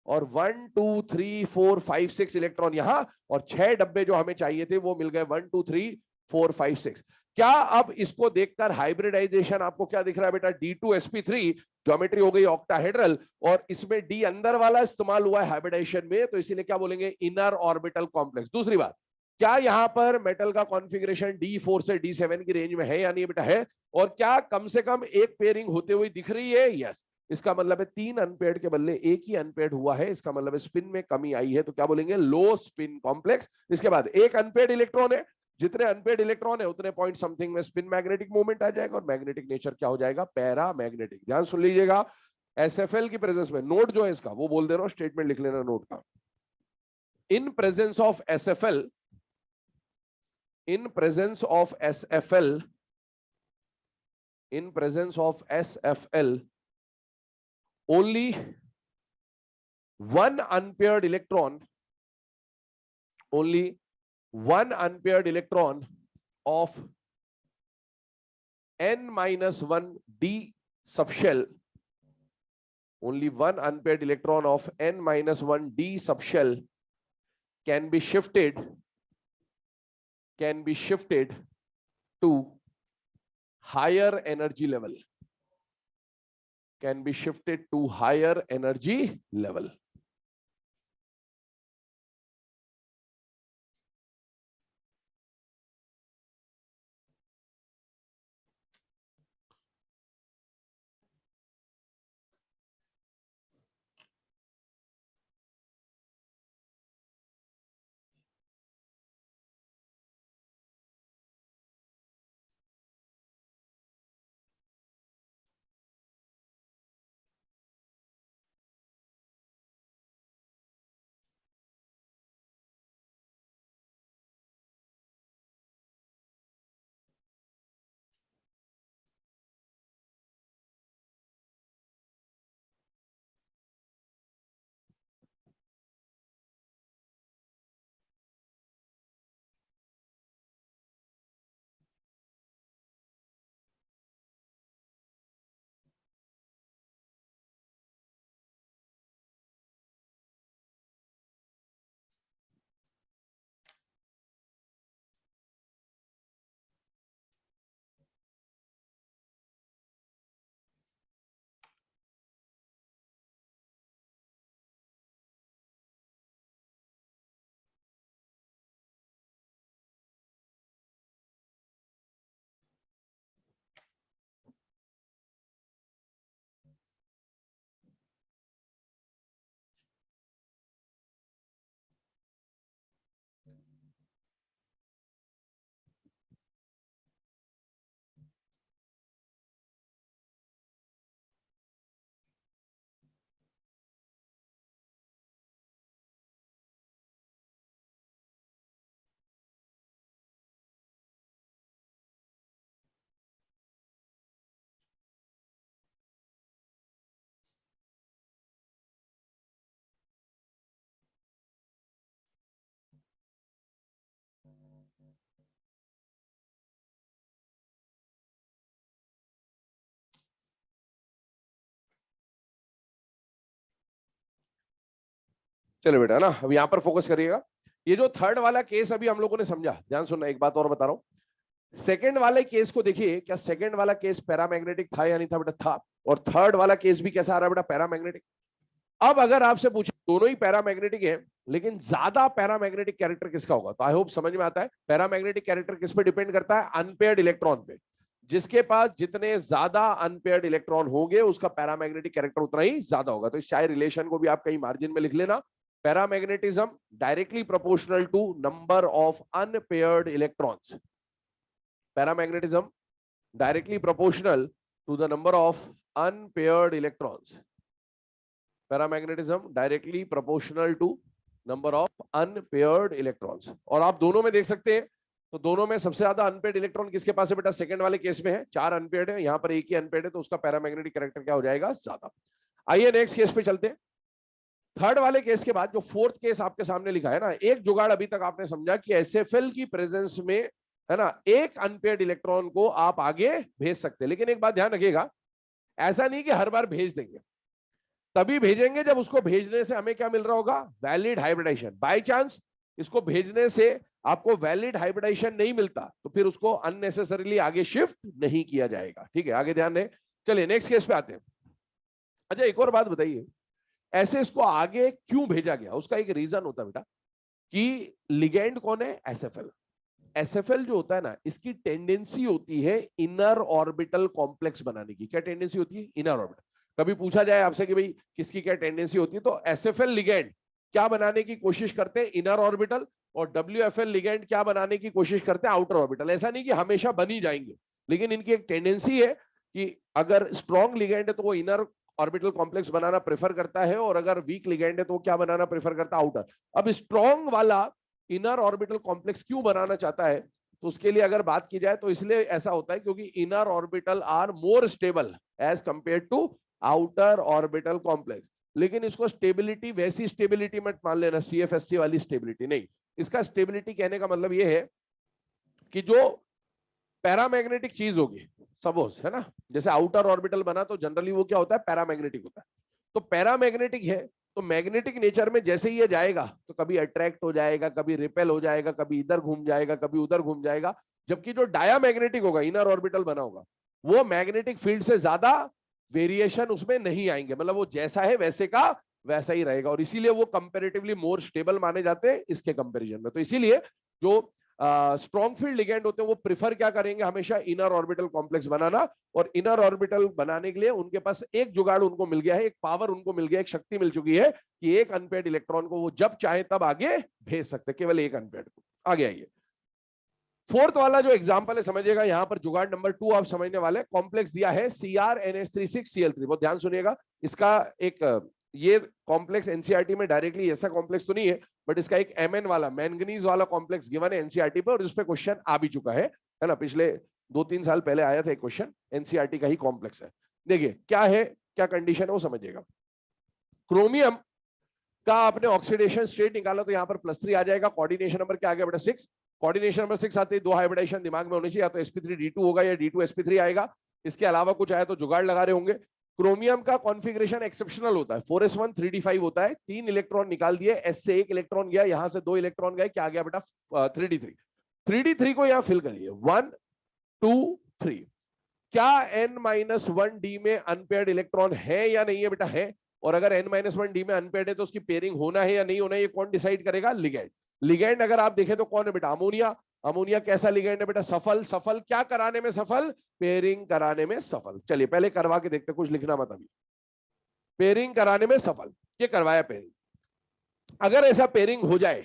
और 1 2 3 4 5 6 इलेक्ट्रॉन यहां, और 6 डब्बे जो हमें चाहिए थे वो मिल गए, 1 2 3 4 5 6। क्या अब इसको देखकर हाइब्रिडाइजेशन आपको क्या दिख रहा है बेटा, D2sp3 ज्योमेट्री हो गई ऑक्टाहेड्रल, और इसमें डी अंदर वाला इस्तेमाल हुआ है हाइब्रिडाइजेशन में, तो इसीलिए क्या बोलेंगे, इनर ऑर्बिटल कॉम्प्लेक्स। दूसरी बात, क्या यहां पर मेटल का कॉन्फ़िगरेशन D4 से D7 की रेंज में है या नहीं बेटा, है, और क्या कम से कम एक पेयरिंग होते हुए दिख रही है, यस। इसका मतलब है 3 अनपेयर्ड के बदले एक ही अनपेयर्ड हुआ है, इसका मतलब है स्पिन में कमी आई है, तो क्या बोलेंगे, लो स्पिन कॉम्प्लेक्स। इसके बाद एक अनपेयर्ड इलेक्ट्रॉन है, जितने अनपेयर्ड इलेक्ट्रॉन है उतने पॉइंट समथिंग में स्पिन मैग्नेटिक मूवमेंट आ जाएगा, और मैग्नेटिक नेचर क्या हो जाएगा, पैरा मैग्नेटिक। ध्यान सुन लीजिएगा, एसएफएल की प्रेजेंस में, नोट जो है इसका वो बोल दे रहा हूं, स्टेटमेंट लिख लेना नोट का। In presence of SFL, in presence of SFL, in presence of SFL, only one unpaired electron, only one unpaired electron of N-1 D subshell, only one unpaired electron of N-1 D subshell can be shifted to higher energy level, can be shifted to higher energy level. चलो बेटा ना, अब यहाँ पर focus करिएगा। ये जो third वाला केस अभी हम लोगों ने समझा, ध्यान सुनना, एक बात और बता रहा हूँ। सेकंड वाले केस को देखिए, क्या सेकंड वाला केस पैरामैग्नेटिक था या नहीं था बेटा? था। और थर्ड वाला केस भी कैसा आ रहा है बेटा? पैरामैग्नेटिक। अब अगर आपसे पूछे, दोनों ही पैरामैग्नेटिक है, लेकिन ज्यादा पैरामैग्नेटिक कैरेक्टर किसका होगा? तो आई होप समझ में आता है। पैरामैग्नेटिक कैरेक्टर किस पे डिपेंड करता है? अनपेयर्ड इलेक्ट्रॉन पे। जिसके पास जितने ज्यादा अनपेयर्ड इलेक्ट्रॉन होंगे, उसका पैरामैग्नेटिक कैरेक्टर उतना ही ज्यादा होगा। तो इस चाहे रिलेशन को भी आप कहीं मार्जिन में लिख लेना। Paramagnetism directly proportional to number of unpaired electrons. Paramagnetism directly proportional to the number of unpaired electrons. Paramagnetism directly proportional to number of unpaired electrons. और आप दोनों में देख सकते हैं, तो दोनों में सबसे ज्यादा अनपेयर्ड इलेक्ट्रॉन किसके पास है बेटा? सेकंड वाले केस में है, 4 अनपेयर्ड है, यहाँ पर एक ही अनपेयर्ड है, तो उसका पैरामैग्नेटिक कैरेक्टर क्या हो जाएगा? ज्यादा। आइए नेक्स्ट केस पे चलते हैं। थर्ड वाले केस के बाद जो फोर्थ केस आपके सामने लिखा है ना, एक जुगाड़ अभी तक आपने समझा कि एसएफएल की प्रेजेंस में, है ना, एक अनपेयर्ड इलेक्ट्रॉन को आप आगे भेज सकते हैं। लेकिन एक बात ध्यान रखिएगा, ऐसा नहीं कि हर बार भेज देंगे, तभी भेजेंगे जब उसको भेजने से हमें क्या मिल रहा होगा? Valid hybridisation. बाय चांस इसको भेजने से आपको वैलिड हाइब्रिडाइजेशन नहीं मिलता, तो फिर उसको अननेसेसरीली आगे शिफ्ट नहीं किया जाएगा। ठीक है, आगे ध्यान दें। चलिए नेक्स्ट केस पे आते हैं। अच्छा, एक और बात बताइए, ऐसे इसको आगे क्यों भेजा गया? उसका एक रीजन होता है बेटा, कि लिगेंड कौन है? एसएफएल। एसएफएल जो होता है ना, इसकी टेंडेंसी होती है इनर ऑर्बिटल कॉम्प्लेक्स बनाने की। क्या टेंडेंसी होती है? Inner orbital. कभी पूछा जाए आपसे कि भाई किसकी क्या टेंडेंसी होती है, तो एसएफएल लिगेंड क्या बनाने की कोशिश करते हैं? Inner orbital. और डब्ल्यूएफएल लिगेंड क्या बनाने की कोशिश करते हैं? Outer orbital. ऐसा नहीं कि हमेशा बन ही जाएंगे, लेकिन इनकी एक टेंडेंसी है कि अगर स्ट्रॉन्ग लिगेंड है तो वो इनर ऑर्बिटल कॉम्प्लेक्स बनाना प्रेफर करता है, और अगर वीक लिगेंड है तो क्या बनाना प्रेफर करता है? आउटर। अब स्ट्रॉन्ग वाला इनर ऑर्बिटल कॉम्प्लेक्स क्यों बनाना चाहता है? तो उसके लिए अगर बात की जाए तो इसलिए ऐसा होता है क्योंकि inner orbital are more stable as compare to outer orbital complex. लेकिन इसको स्टेबिलिटी वैसी स्टेबिलिटी मत मान लेना, सीएफएससी वाली स्टेबिलिटी नहीं। इसका स्टेबिलिटी कहने का मतलब यह है कि जो पैरामैग्नेटिक चीज होगी, सपोज, है ना, जैसे आउटर ऑर्बिटल बना तो जनरली वो क्या होता है? पैरामैग्नेटिक होता है। तो पैरामैग्नेटिक है, तो मैग्नेटिक नेचर में जैसे ही ये जाएगा तो कभी अट्रैक्ट हो जाएगा, कभी रिपेल हो जाएगा, कभी इधर घूम जाएगा, कभी उधर घूम जाएगा। जबकि जो डायामैग्नेटिक होगा, इनर ऑर्बिटल बना होगा, वो मैग्नेटिक फील्ड से ज्यादा वेरिएशन उसमें नहीं आएंगे, मतलब वो जैसा है वैसे का वैसा ही रहेगा। और इसीलिए वो कंपेरेटिवली मोर स्टेबल माने जाते हैं इसके कंपेरिजन में। तो इसीलिए जो स्ट्रॉन्ग फील्ड लिगेंड होते हैं वो प्रिफर क्या करेंगे? हमेशा इनर ऑर्बिटल कॉम्प्लेक्स बनाना। और इनर ऑर्बिटल बनाने के लिए उनके पास एक जुगाड़ उनको मिल गया है, एक पावर उनको मिल गया, एक शक्ति मिल चुकी है कि एक अनपेयर्ड इलेक्ट्रॉन को वो जब चाहे तब आगे भेज सकते, केवल एक अनपेयर्ड को। आगे आइए, फोर्थ वाला जो एग्जांपल है समझिएगा, यहां पर जुगाड़ नंबर 2 आप समझने वाले। कॉम्प्लेक्स दिया है CrNH36Cl3। बहुत ध्यान सुनिएगा, इसका एक ये कॉम्प्लेक्स एनसीईआरटी में डायरेक्टली ऐसा कॉम्प्लेक्स तो नहीं है, बट इसका एक Mn वाला, मैंगनीज वाला कॉम्प्लेक्स गिवन है एनसीईआरटी पे, और इस पे क्वेश्चन आ भी चुका है ना, पिछले 2-3 साल पहले आया था एक क्वेश्चन, एनसीईआरटी का ही कॉम्प्लेक्स है। देखिए क्या है, क्या कंडीशन है वो समझिएगा। क्रोमियम का आपने ऑक्सीडेशन स्टेट निकाला तो यहाँ पर +3 आ जाएगा। कोऑर्डिनेशन नंबर क्या आ गया बेटा? 6। कोऑर्डिनेशन नंबर 6 आते ही 2 हाइब्रिडाइजेशन दिमाग में होनी चाहिए, या तो sp3d2 होगा या d2sp3 आएगा। इसके अलावा कुछ आया तो जुगाड़ लगा रहे होंगे। क्रोमियम का कॉन्फ़िगरेशन एक्सेप्शनल होता है, 4s1 3d5 होता है। 3 इलेक्ट्रॉन निकाल दिए, s से 1 इलेक्ट्रॉन गया, यहां से 2 इलेक्ट्रॉन गए, क्या आ गया बेटा? 3d3। 3d3 को यहां फिल करिए, 1 2 3। क्या n-1d में अनपेयर्ड इलेक्ट्रॉन है या नहीं है बेटा? है। और अगर n-1d में अनपेयर्ड है तो उसकी पेयरिंग होना है या नहीं होना है, ये कौन डिसाइड करेगा? लिगेंड। लिगेंड अगर आप देखें तो कौन है बेटा? अमोनिया। अमोनिया कैसा लिगेंड है बेटा? सफल। सफल क्या कराने में सफल? पेयरिंग कराने में सफल। चलिए पहले करवा के देखते, कुछ लिखना मत अभी। पेयरिंग कराने में सफल, ये करवाया पेयरिंग। अगर ऐसा पेयरिंग हो जाए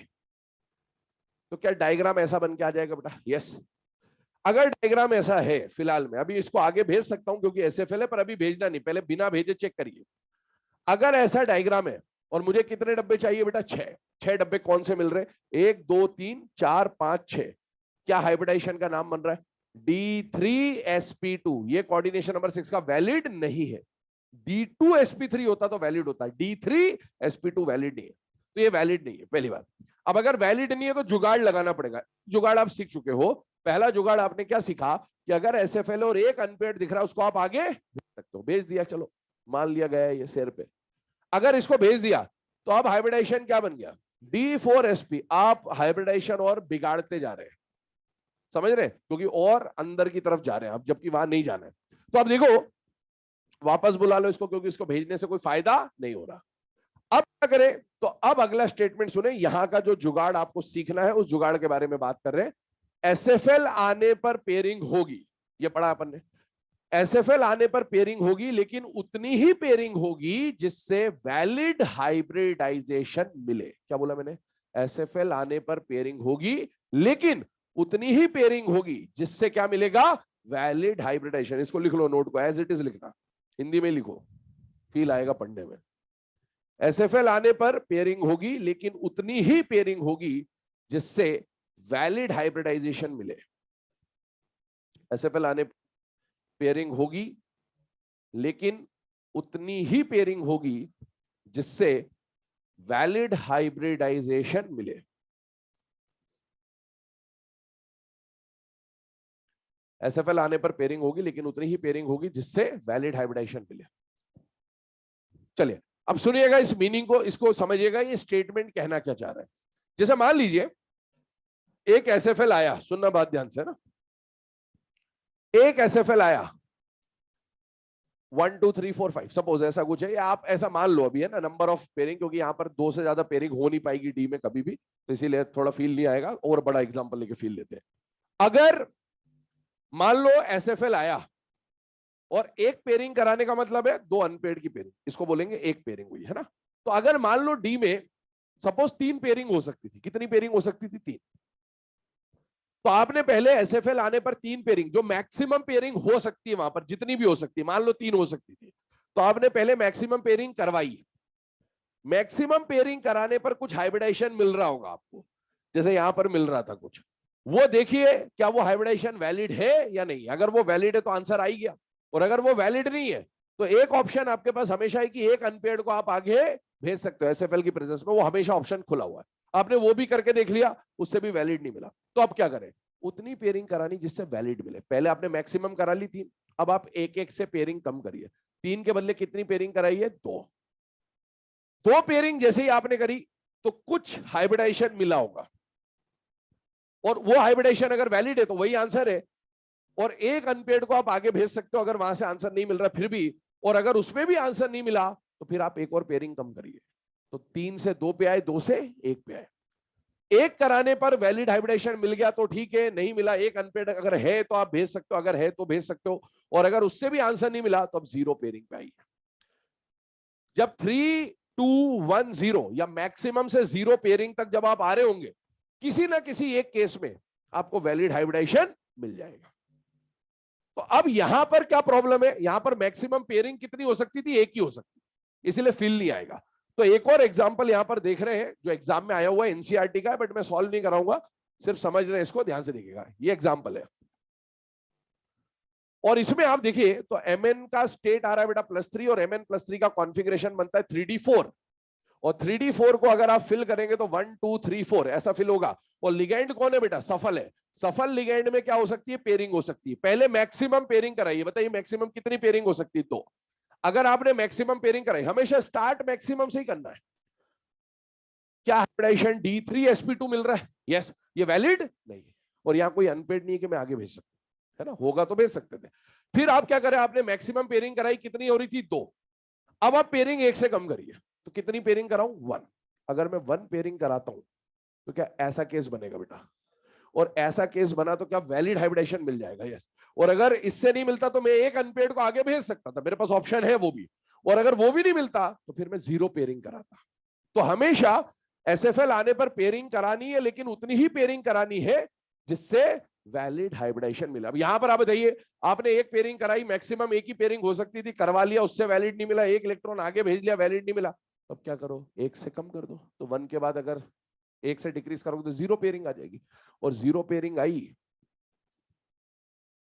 तो क्या डायग्राम ऐसा बन के आ जाएगा बेटा? यस। अगर डायग्राम ऐसा है फिलहाल में, अभी इसको आगे भेज सकता हूं क्योंकि एसएफएल है, पर अभी भेजना नहीं, पहले बिना भेजे चेक करिए। अगर ऐसा डायग्राम है और मुझे कितने डब्बे चाहिए बेटा? 6। 6 डब्बे कौन से मिल रहे? 1 2 3 4 5 6। क्या हाइब्रिडाइजेशन का नाम बन रहा है? D3sp2। ये कोऑर्डिनेशन नंबर 6 का वैलिड नहीं है। D2sp3 होता तो वैलिड होता है, D3sp2 वैलिड नहीं है, तो ये वैलिड नहीं है, पहली बात। अब अगर वैलिड नहीं है तो जुगाड़ लगाना पड़ेगा। जुगाड़ आप सीख चुके हो। पहला जुगाड़ आपने क्या सीखा कि अगर एसएफएल और एक अनपेयर्ड दिख रहा है उसको आप आगे भेज सकते हो। भेज दिया, चलो मान लिया गया है ये शेर पे। अगर इसको भेज दिया तो अब हाइब्रिडाइजेशन क्या बन गया, D4sp। आप हाइब्रिडाइजेशन और बिगाड़ते जा रहे हैं, समझ रहे हैं, क्योंकि और अंदर की तरफ जा रहे हैं आप, जबकि वहां नहीं जाना है। तो अब देखो, वापस बुला लो इसको, क्योंकि इसको भेजने से कोई फायदा नहीं हो रहा। अब क्या करें, तो अब अगला स्टेटमेंट सुने, यहां का जो जुगाड़ आपको सीखना है उस जुगाड़ के बारे में बात कर रहे हैं। एसएफएल आने पर पेयरिंग होगी, ये पढ़ा अपन ने। एसएफएल आने पर पेयरिंग होगी, लेकिन उतनी ही पेयरिंग होगी जिससे वैलिड हाइब्रिडाइजेशन मिले। क्या बोला मैंने, एसएफएल आने पर पेयरिंग होगी, लेकिन उतनी ही पेयरिंग होगी जिससे क्या मिलेगा, वैलिड हाइब्रिडाइजेशन। इसको लिख लो, नोट को एज इट इज लिखना, हिंदी में लिखो, फील आएगा पढ़ने में। एसएफएल आने पर पेयरिंग होगी, लेकिन उतनी ही पेयरिंग होगी जिससे वैलिड हाइब्रिडाइजेशन मिले। एसएफएल आने पेयरिंग होगी, लेकिन उतनी ही पेयरिंग होगी जिससे वैलिड हाइब्रिडाइजेशन मिले। एसएफएल आने पर पेयरिंग होगी, लेकिन उतनी ही पेयरिंग होगी जिससे वैलिड हाइब्रिडाइजेशन मिले। चलिए अब सुनिएगा इस मीनिंग को, इसको समझिएगा, ये स्टेटमेंट कहना क्या चाह रहा है। जैसे मान लीजिए एक एसएफएल आया, सुनना बात ध्यान से ना, एक एसएफएल आया 1 2 3 4 5 सपोज ऐसा कुछ है, या आप ऐसा मान लो अभी, है ना, नंबर ऑफ पेयरिंग, क्योंकि यहां पर 2 से ज्यादा पेयरिंग हो नहीं पाएगी डी में कभी भी, तो इसीलिए थोड़ा फील नहीं आएगा, और बड़ा एग्जांपल लेके फील लेते हैं। अगर मान लो एसएफएल आया और एक पेयरिंग कराने का मतलब है 2 अनपेड की पेयरिंग, इसको बोलेंगे एक पेयरिंग हुई, है ना। तो अगर मान लो डी में सपोज 3 पेयरिंग हो सकती थी, कितनी पेयरिंग हो सकती थी, 3। तो आपने पहले एसएफएल आने पर 3 पेयरिंग, जो मैक्सिमम पेयरिंग हो सकती है वहां पर, जितनी भी हो सकती है, मान लो 3 हो सकती थी, तो आपने पहले मैक्सिमम पेयरिंग करवाई। मैक्सिमम पेयरिंग कराने पर कुछ हाइब्रिडाइजेशन मिल रहा होगा आपको, जैसे यहां पर मिल रहा था कुछ, वो देखिए क्या वो हाइब्रिडाइजेशन वैलिड है या नहीं। अगर वो वैलिड है तो आंसर आ ही गया, और अगर वो वैलिड नहीं है तो एक ऑप्शन आपके पास हमेशा है कि एक अनपेड को आप आगे भेज सकते हो एसएफएल की प्रेजेंस में, वो हमेशा ऑप्शन खुला हुआ है। आपने वो भी करके देख लिया, उससे भी वैलिड नहीं मिला, तो अब क्या करें, उतनी पेयरिंग करानी जिससे वैलिड मिले। पहले आपने मैक्सिमम करा ली 3, अब आप एक एक से पेयरिंग कम करिए। 3 के बदले कितनी पेयरिंग कराई है, 2 पेयरिंग जैसे ही आपने करी तो कुछ हाइब्रिडाइजेशन मिला होगा, और वो हाइब्रिडाइजेशन अगर वैलिड है तो वही आंसर है, और एक अनपेड को आप आगे भेज सकते हो अगर वहां से आंसर नहीं मिल रहा फिर भी, और अगर उसमें भी आंसर नहीं मिला तो फिर आप एक और पेयरिंग कम करिए। तो 3 से 2 पे आए, 2 से 1 पे आए। एक कराने पर वैलिड हाइब्रिडाइजेशन मिल गया तो ठीक है, नहीं मिला, एक अनपेड अगर है तो आप भेज सकते हो, अगर है तो भेज सकते हो, और अगर उससे भी आंसर नहीं मिला तो अब 0 पेयरिंग पे आइए। जब 3 2 1 0 या मैक्सिमम से 0 पेयरिंग तक जब आप आ रहे होंगे, किसी ना किसी एक केस में आपको वैलिड हाइब्रिडाइजेशन मिल जाएगा। तो अब यहां पर क्या प्रॉब्लम है, यहां पर मैक्सिमम पेयरिंग कितनी हो सकती थी, एक ही हो सकती, इसीलिए फील नहीं आएगा। तो एक और एग्जांपल यहां पर देख रहे हैं जो एग्जाम में आया हुआ है, एनसीईआरटी का है, बट मैं सॉल्व नहीं कराऊंगा, सिर्फ समझ रहे हैं इसको, ध्यान से देखिएगा। ये एग्जांपल है, और इसमें आप देखिए तो mn का स्टेट आ रहा है बेटा +3, और mn+3 का कॉन्फ़िगरेशन बनता है 3d4, और 3d4 को अगर आप फिल करेंगे तो 1 2 3 4 ऐसा फिल होगा। और लिगेंड कौन है बेटा, सफल है। सफल लिगेंड में क्या हो सकती है, पेयरिंग हो सकती है। पहले मैक्सिमम पेयरिंग कराइए, बताइए मैक्सिमम कितनी पेयरिंग हो सकती है। तो अगर आपने मैक्सिमम पेयरिंग कराई, हमेशा स्टार्ट मैक्सिमम से ही करना है। क्या हाइब्रिडाइजेशन D3sp2 मिल रहा है, यस, ये वैलिड नहीं है, और यहां कोई अनपेड नहीं है कि मैं आगे भेज सकता, है ना, होगा तो भेज सकते थे। फिर आप क्या करें, आपने मैक्सिमम पेयरिंग कराई, कितनी हो रही थी, 2। अब आप पेयरिंग 1 से कम करिए, तो कितनी पेयरिंग कराऊं, 1। अगर मैं 1 पेयरिंग कराता हूं तो क्या ऐसा केस बनेगा बेटा, और ऐसा केस बना तो क्या वैलिड हाइब्रिडाइजेशन मिल जाएगा, यस। और अगर इससे नहीं मिलता तो मैं एक अनपेड को आगे भेज सकता था, मेरे पास ऑप्शन है वो भी, और अगर वो भी नहीं मिलता तो फिर मैं 0 पेयरिंग कराता। तो हमेशा एसएफएल आने पर पेयरिंग करानी है, लेकिन उतनी ही पेयरिंग करानी है जिससे वैलिड हाइब्रिडाइजेशन मिला। अब यहां पर आप बताइए, आपने एक पेयरिंग कराई, मैक्सिमम एक ही पेयरिंग हो सकती थी, करवा लिया, उससे वैलिड नहीं मिला, एक इलेक्ट्रॉन आगे भेज लिया, वैलिड नहीं मिला, अब क्या करो, 1 से कम कर दो। तो 1 के बाद अगर 1 से डिक्रीज करोगे तो 0 पेयरिंग आ जाएगी, और 0 पेयरिंग आई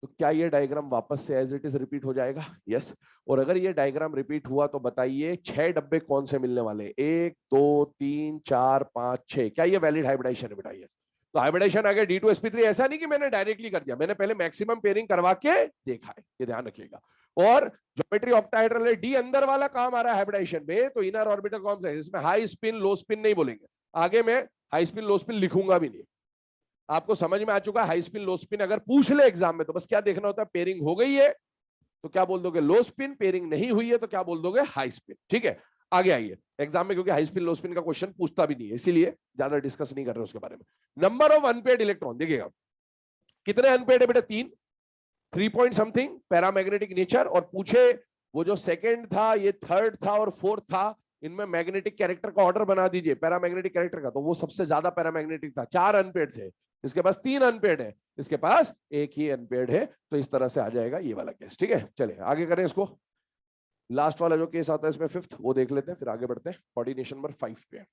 तो क्या ये डायग्राम वापस से एज इट इज रिपीट हो जाएगा, यस। और अगर ये डायग्राम रिपीट हुआ तो बताइए 6 डब्बे कौन से मिलने वाले, 1 2 3 4 5 6, क्या ये वैलिड हाइब्रिडाइजेशन है बेटा, यस। तो हाइब्रिडाइजेशन आ गया D2sp3, ऐसा नहीं कि मैंने डायरेक्टली कर दिया, मैंने पहले मैक्सिमम पेयरिंग करवा के देखा है, ये ध्यान रखिएगा। और ज्योमेट्री ऑक्टाहेड्रल है, डी अंदर वाला काम आ रहा है हाइब्रिडाइजेशन में, तो इनर ऑर्बिटल कॉम्प्लेक्स, इसमें हाई स्पिन लो स्पिन नहीं बोलेंगे, आगे में हाई स्पिन लो स्पिन लिखूंगा भी नहीं। आपको समझ में आ चुका है, हाई स्पिन लो स्पिन अगर पूछ ले एग्जाम में तो बस क्या देखना होता है, पेयरिंग हो गई है तो क्या बोल दोगे लो स्पिन, पेयरिंग नहीं हुई है तो क्या बोल दोगे हाई स्पिन। ठीक है, आगे आइए एग्जाम में, क्योंकि हाई स्पिन लो स्पिन का क्वेश्चन पूछता भी नहीं है, इसीलिए ज्यादा डिस्कस नहीं कर रहे उसके बारे में। नंबर ऑफ अनपेड इलेक्ट्रॉन देखिएगा, कितने अनपेड है बेटा, 3, 3 पॉइंट समथिंग पैरामैग्नेटिक नेचर, और पूछे वो जो सेकंड था, ये थर्ड था और फोर्थ था, इनमें मैग्नेटिक कैरेक्टर का ऑर्डर बना दीजिए पैरामैग्नेटिक कैरेक्टर का, तो वो सबसे ज्यादा पैरामैग्नेटिक था, 4 अनपेड थे, इसके पास 3 अनपेड है, इसके पास 1 ही अनपेड है, तो इस तरह से आ जाएगा ये वाला केस। ठीक है, चलिए आगे करें इसको, लास्ट वाला जो केस आता है इसमें 5th, वो देख लेते हैं, फिर आगे बढ़ते हैं कोऑर्डिनेशन नंबर 5 पे।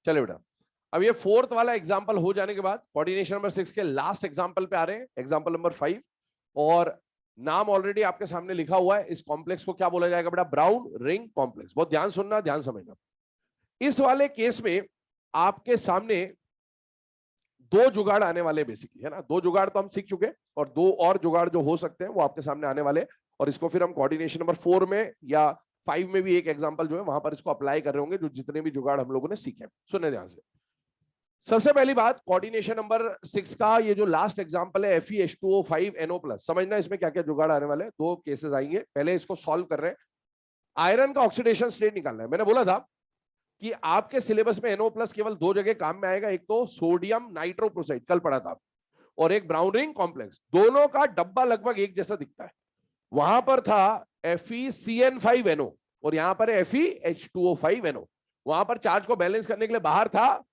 चले बेटा, अब ये 4th वाला एग्जांपल हो जाने के बाद कोऑर्डिनेशन नंबर 6 के लास्ट एग्जांपल पे आ रहे हैं, एग्जांपल नंबर 5, और नाम ऑलरेडी आपके सामने लिखा हुआ है, इस कॉम्प्लेक्स को क्या बोला जाएगा बेटा, ब्राउन रिंग कॉम्प्लेक्स। बहुत ध्यान सुनना, ध्यान समझना, इस वाले केस में आपके सामने 2 जुगाड़ आने वाले बेसिकली, है ना, 2 जुगाड़ तो हम सीख चुके, और 2 और जुगाड़ जो हो सकते हैं वो आपके सामने आने वाले, और इसको फिर हम कोऑर्डिनेशन नंबर 4 में या 5 में भी एक एग्जांपल जो है वहां पर इसको अप्लाई कर रहे होंगे, जो जितने भी जुगाड़ हम लोगों ने सीखे। सुनने ध्यान से, सबसे पहली बात कोऑर्डिनेशन नंबर 6 का ये जो लास्ट एग्जांपल है Fe2H2O5NO+, समझना इसमें क्या क्या जुगाड़ आने वाले हैं, 2 केसेस आएंगे, पहले इसको सॉल्व कर रहे हैं। आयरन का ऑक्सीडेशन स्टेट निकालना है, मैंने बोला था कि आपके सिलेबस में NO+ केवल 2 जगह काम में आएगा, एक तो सोडियम नाइट्रोप्रोसाइड कल पढ़ा था, और एक ब्राउन रिंग कॉम्प्लेक्स, दोनों का डब्बा लगभग एक जैसा दिखता है। वहां पर था FeCN5NO और यहां पर FeH2O5NO, वहां पर चार्ज को बैलेंस करने के लिए बाहर था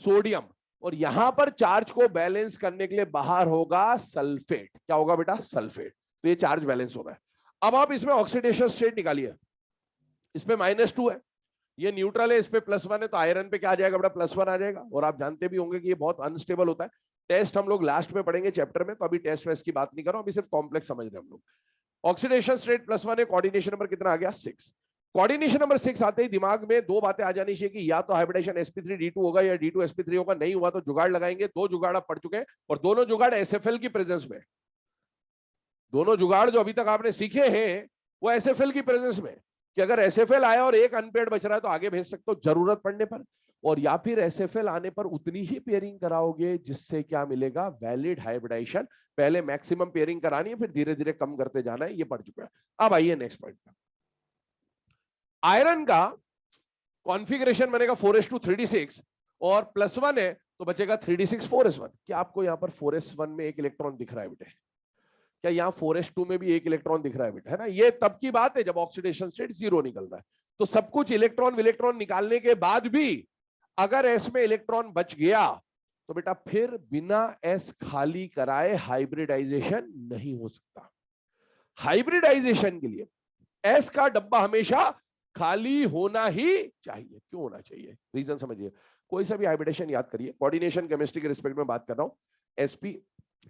सोडियम, और यहां पर चार्ज को बैलेंस करने के लिए बाहर होगा सल्फेट। क्या होगा बेटा, सल्फेट। तो ये चार्ज बैलेंस हो रहा है। अब आप इसमें ऑक्सीडेशन स्टेट निकालिए, इसमें -2 है, ये न्यूट्रल है, इस पे +1 है, तो आयरन पे क्या आ जाएगा बेटा, +1 आ जाएगा। और आप जानते भी होंगे कि ये बहुत अनस्टेबल होता है, टेस्ट हम लोग लास्ट में पढ़ेंगे चैप्टर में, तो अभी टेस्ट वेस्ट की बात नहीं कर रहा हूं, अभी सिर्फ कॉम्प्लेक्स समझ रहे हैं हम लोग। ऑक्सीडेशन स्टेट +1 है, कोऑर्डिनेशन नंबर कितना आ गया, 6। कोऑर्डिनेशन नंबर 6 आते ही दिमाग में 2 बातें आ जानी चाहिए कि या तो हाइब्रिडेशन sp3d2 होगा या d2sp3 होगा, नहीं हुआ तो जुगाड़ लगाएंगे। 2 जुगाड़ आप पढ़ चुके हैं, और दोनों जुगाड़ SFL की प्रेजेंस में, दोनों जुगाड़ जो अभी तक आपने सीखे हैं वो SFL की प्रेजेंस में, कि अगर SFL आया और एक अनपेड बच रहा है तो आगे भेज सकते हो जरूरत पड़ने पर, और या फिर SFL आने पर उतनी ही पेयरिंग कराओगे जिससे क्या मिलेगा, वैलिड हाइब्रिडाइजेशन। पहले मैक्सिमम पेयरिंग करानी है, फिर धीरे धीरे कम करते जाना है, ये पढ़ चुका है। अब आइए नेक्स्ट पॉइंट पर, आयरन का कॉन्फ़िगरेशन बनेगा 4s2 3d6 और +1 है तो बचेगा 3d6 4s1। क्या आपको यहाँ पर 4s1 में एक इलेक्ट्रॉन दिख रहा है बेटे? क्या यहाँ 4s2 में भी एक इलेक्ट्रॉन दिख रहा है बेटा? है ना, ये तब की बात है जब ऑक्सीडेशन स्टेट 0 निकल रहा है। तो सब कुछ इलेक्ट्रॉन निकालने के बाद भी अगर s में इलेक्ट्रॉन बच गया तो बेटा फिर बिना s खाली कराए हाइब्रिडाइजेशन नहीं हो सकता। हाइब्रिडाइजेशन के लिए s का डब्बा हमेशा खाली होना ही चाहिए। क्यों होना चाहिए? रीजन समझिए। कोई सा भी हाइब्रिडेशन याद करिए, कोऑर्डिनेशन केमिस्ट्री के रिस्पेक्ट में बात कर रहा हूं। sp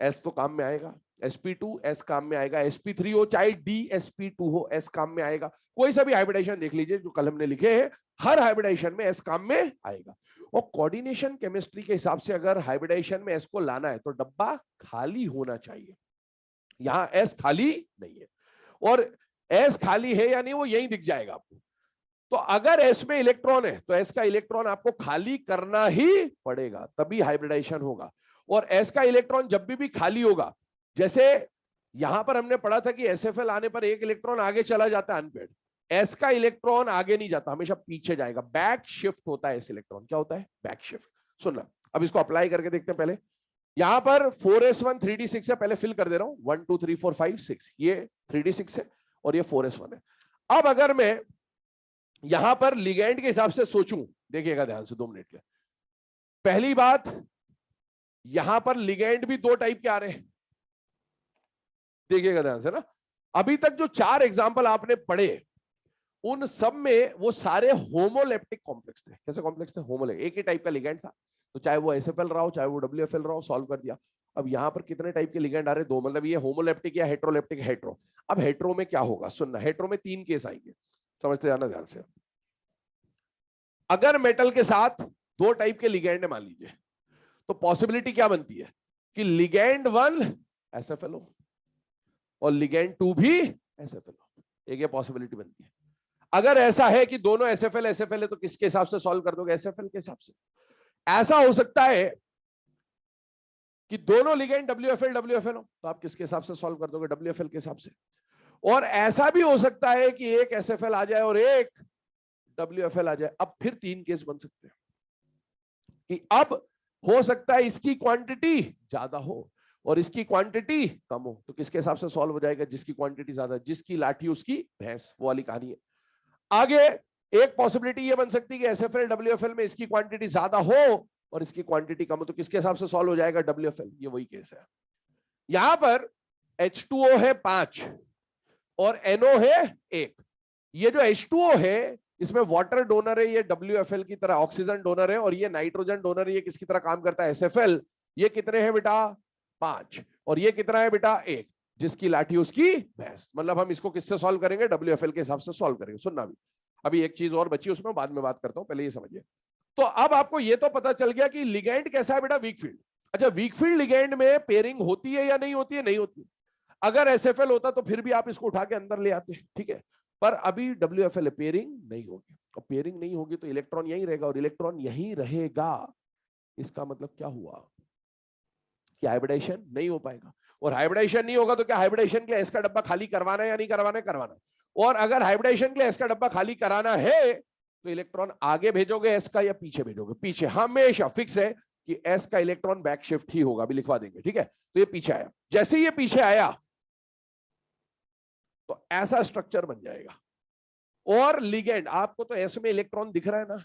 s तो काम में आएगा, sp2 s काम में आएगा, sp3 हो चाहे dsp2 हो s काम में आएगा। कोई सा भी हाइब्रिडेशन देख लीजिए जो कल हमने लिखे हैं, हर हाइब्रिडेशन में s काम में आएगा। और कोऑर्डिनेशन केमिस्ट्री के हिसाब से अगर हाइब्रिडेशन में s को लाना है तो डब्बा खाली होना चाहिए। यहां s खाली नहीं है और s खाली है या नहीं वो यही दिख जाएगा आपको। तो अगर s में इलेक्ट्रॉन है तो s का इलेक्ट्रॉन आपको खाली करना ही पड़ेगा, तभी हाइब्रिडाइजेशन होगा। और s का इलेक्ट्रॉन जब भी खाली होगा, जैसे यहां पर हमने पढ़ा था कि SFL आने पर एक इलेक्ट्रॉन आगे चला जाता है अनपेड, s का इलेक्ट्रॉन आगे नहीं जाता, हमेशा पीछे जाएगा। बैक शिफ्ट होता है इस इलेक्ट्रॉन। क्या होता है? Back shift. सुनना, अब इसको अप्लाई करके देखते हैं। पहले यहां पर 4s1 3d6 है, पहले फिल कर दे रहा हूं। 1 2 3 4 5 6, ये 3d6 है और ये 4s1 है। अब अगर मैं यहां पर लिगेंड के हिसाब से सोचूं, देखिएगा ध्यान से 2 मिनट के। पहली बात, यहां पर लिगेंड भी 2 टाइप के आ रहे हैं, देखिएगा ध्यान से ना। अभी तक जो 4 एग्जांपल आपने पढ़े उन सब में वो सारे होमोलेप्टिक कॉम्प्लेक्स थे। कैसे कॉम्प्लेक्स थे? होमोलेप्टिक, एक ही टाइप का लिगेंड था, तो चाहे वो SFL रहा हो चाहे वो WFL रहा हो, सॉल्व कर दिया। अब यहां पर कितने टाइप के लिगेंड आ रहे हैं? 2, मतलब ये होमोलेप्टिक या हेट्रोलेप्टिक। हेट्रो। अब हेट्रो में क्या होगा? सुनना, हेट्रो में 3 केस आएंगे, समझते जाना ध्यान से। अगर मेटल के साथ 2 टाइप के लिगेंड मान लीजिए, तो पॉसिबिलिटी क्या बनती है कि लिगेंड 1 SFL हो और लिगेंड 2 भी SFL हो। एक ये पॉसिबिलिटी बनती है। अगर ऐसा है कि दोनों SFL है तो किसके हिसाब से सॉल्व कर दोगे? SFL के हिसाब से। ऐसा हो सकता है कि दोनों लिगेंड WFL हो, तो आप किसके हिसाब से सॉल्व कर दोगे? WFL के हिसाब से। और ऐसा भी हो सकता है कि एक SFL आ जाए और एक WFL आ जाए। अब फिर 3 केस बन सकते हैं कि अब हो सकता है इसकी क्वांटिटी ज्यादा हो और इसकी क्वांटिटी कम हो, तो किसके हिसाब से सॉल्व हो जाएगा? जिसकी क्वांटिटी ज्यादा, जिसकी लाठी उसकी भैंस, वो वाली कहानी है। आगे एक पॉसिबिलिटी ये बन सकती है कि SFL WFL में इसकी क्वांटिटी ज्यादा हो और इसकी क्वांटिटी कम हो, तो किसके हिसाब से सॉल्व हो जाएगा? WFL। ये वही केस है। यहां पर H2O है 5 और NO है 1। ये जो H2O है इसमें वाटर डोनर है, ये WFL की तरह ऑक्सीजन डोनर है, और ये नाइट्रोजन डोनर है, ये किसकी तरह काम करता है? SFL। ये कितने हैं बेटा? 5। और ये कितना है बेटा? 1। जिसकी लाठी उसकी भैंस। मतलब हम इसको किससे सॉल्व करेंगे? WFL के हिसाब से सॉल्व करेंगे। सुनना, भी अभी एक चीज और बची, उसमें बाद में बात करता हूं, पहले ये समझिए। तो अब आपको ये तो पता चल गया कि लिगेंड कैसा है बेटा? Weak field. अच्छा, वीक फील्ड लिगेंड में पेयरिंग होती है या नहीं होती है? नहीं होती। अगर SFL होता तो फिर भी आप इसको उठा के अंदर ले आते, ठीक है। पर अभी WFL पेयरिंग नहीं होगी, और पेयरिंग नहीं होगी तो इलेक्ट्रॉन यहीं रहेगा, और इलेक्ट्रॉन यहीं रहेगा। इसका मतलब क्या हुआ कि हाइब्रिडेशन नहीं हो पाएगा। और हाइब्रिडेशन नहीं होगा तो क्या हाइब्रिडेशन के लिए S का डब्बा खाली करवाना है या नहीं करवाना है? करवाना। और अगर हाइब्रिडेशन के लिए S का डब्बा खाली कराना है तो इलेक्ट्रॉन आगे भेजोगे S का या पीछे भेजोगे? पीछे। हमेशा फिक्स है कि S का इलेक्ट्रॉन बैक शिफ्ट ही होगा, अभी लिखवा देंगे, ठीक है। तो ये पीछे आया, जैसे ये पीछे आया तो ऐसा स्ट्रक्चर बन जाएगा। और लिगेंड, आपको तो S में इलेक्ट्रॉन दिख रहा है ना,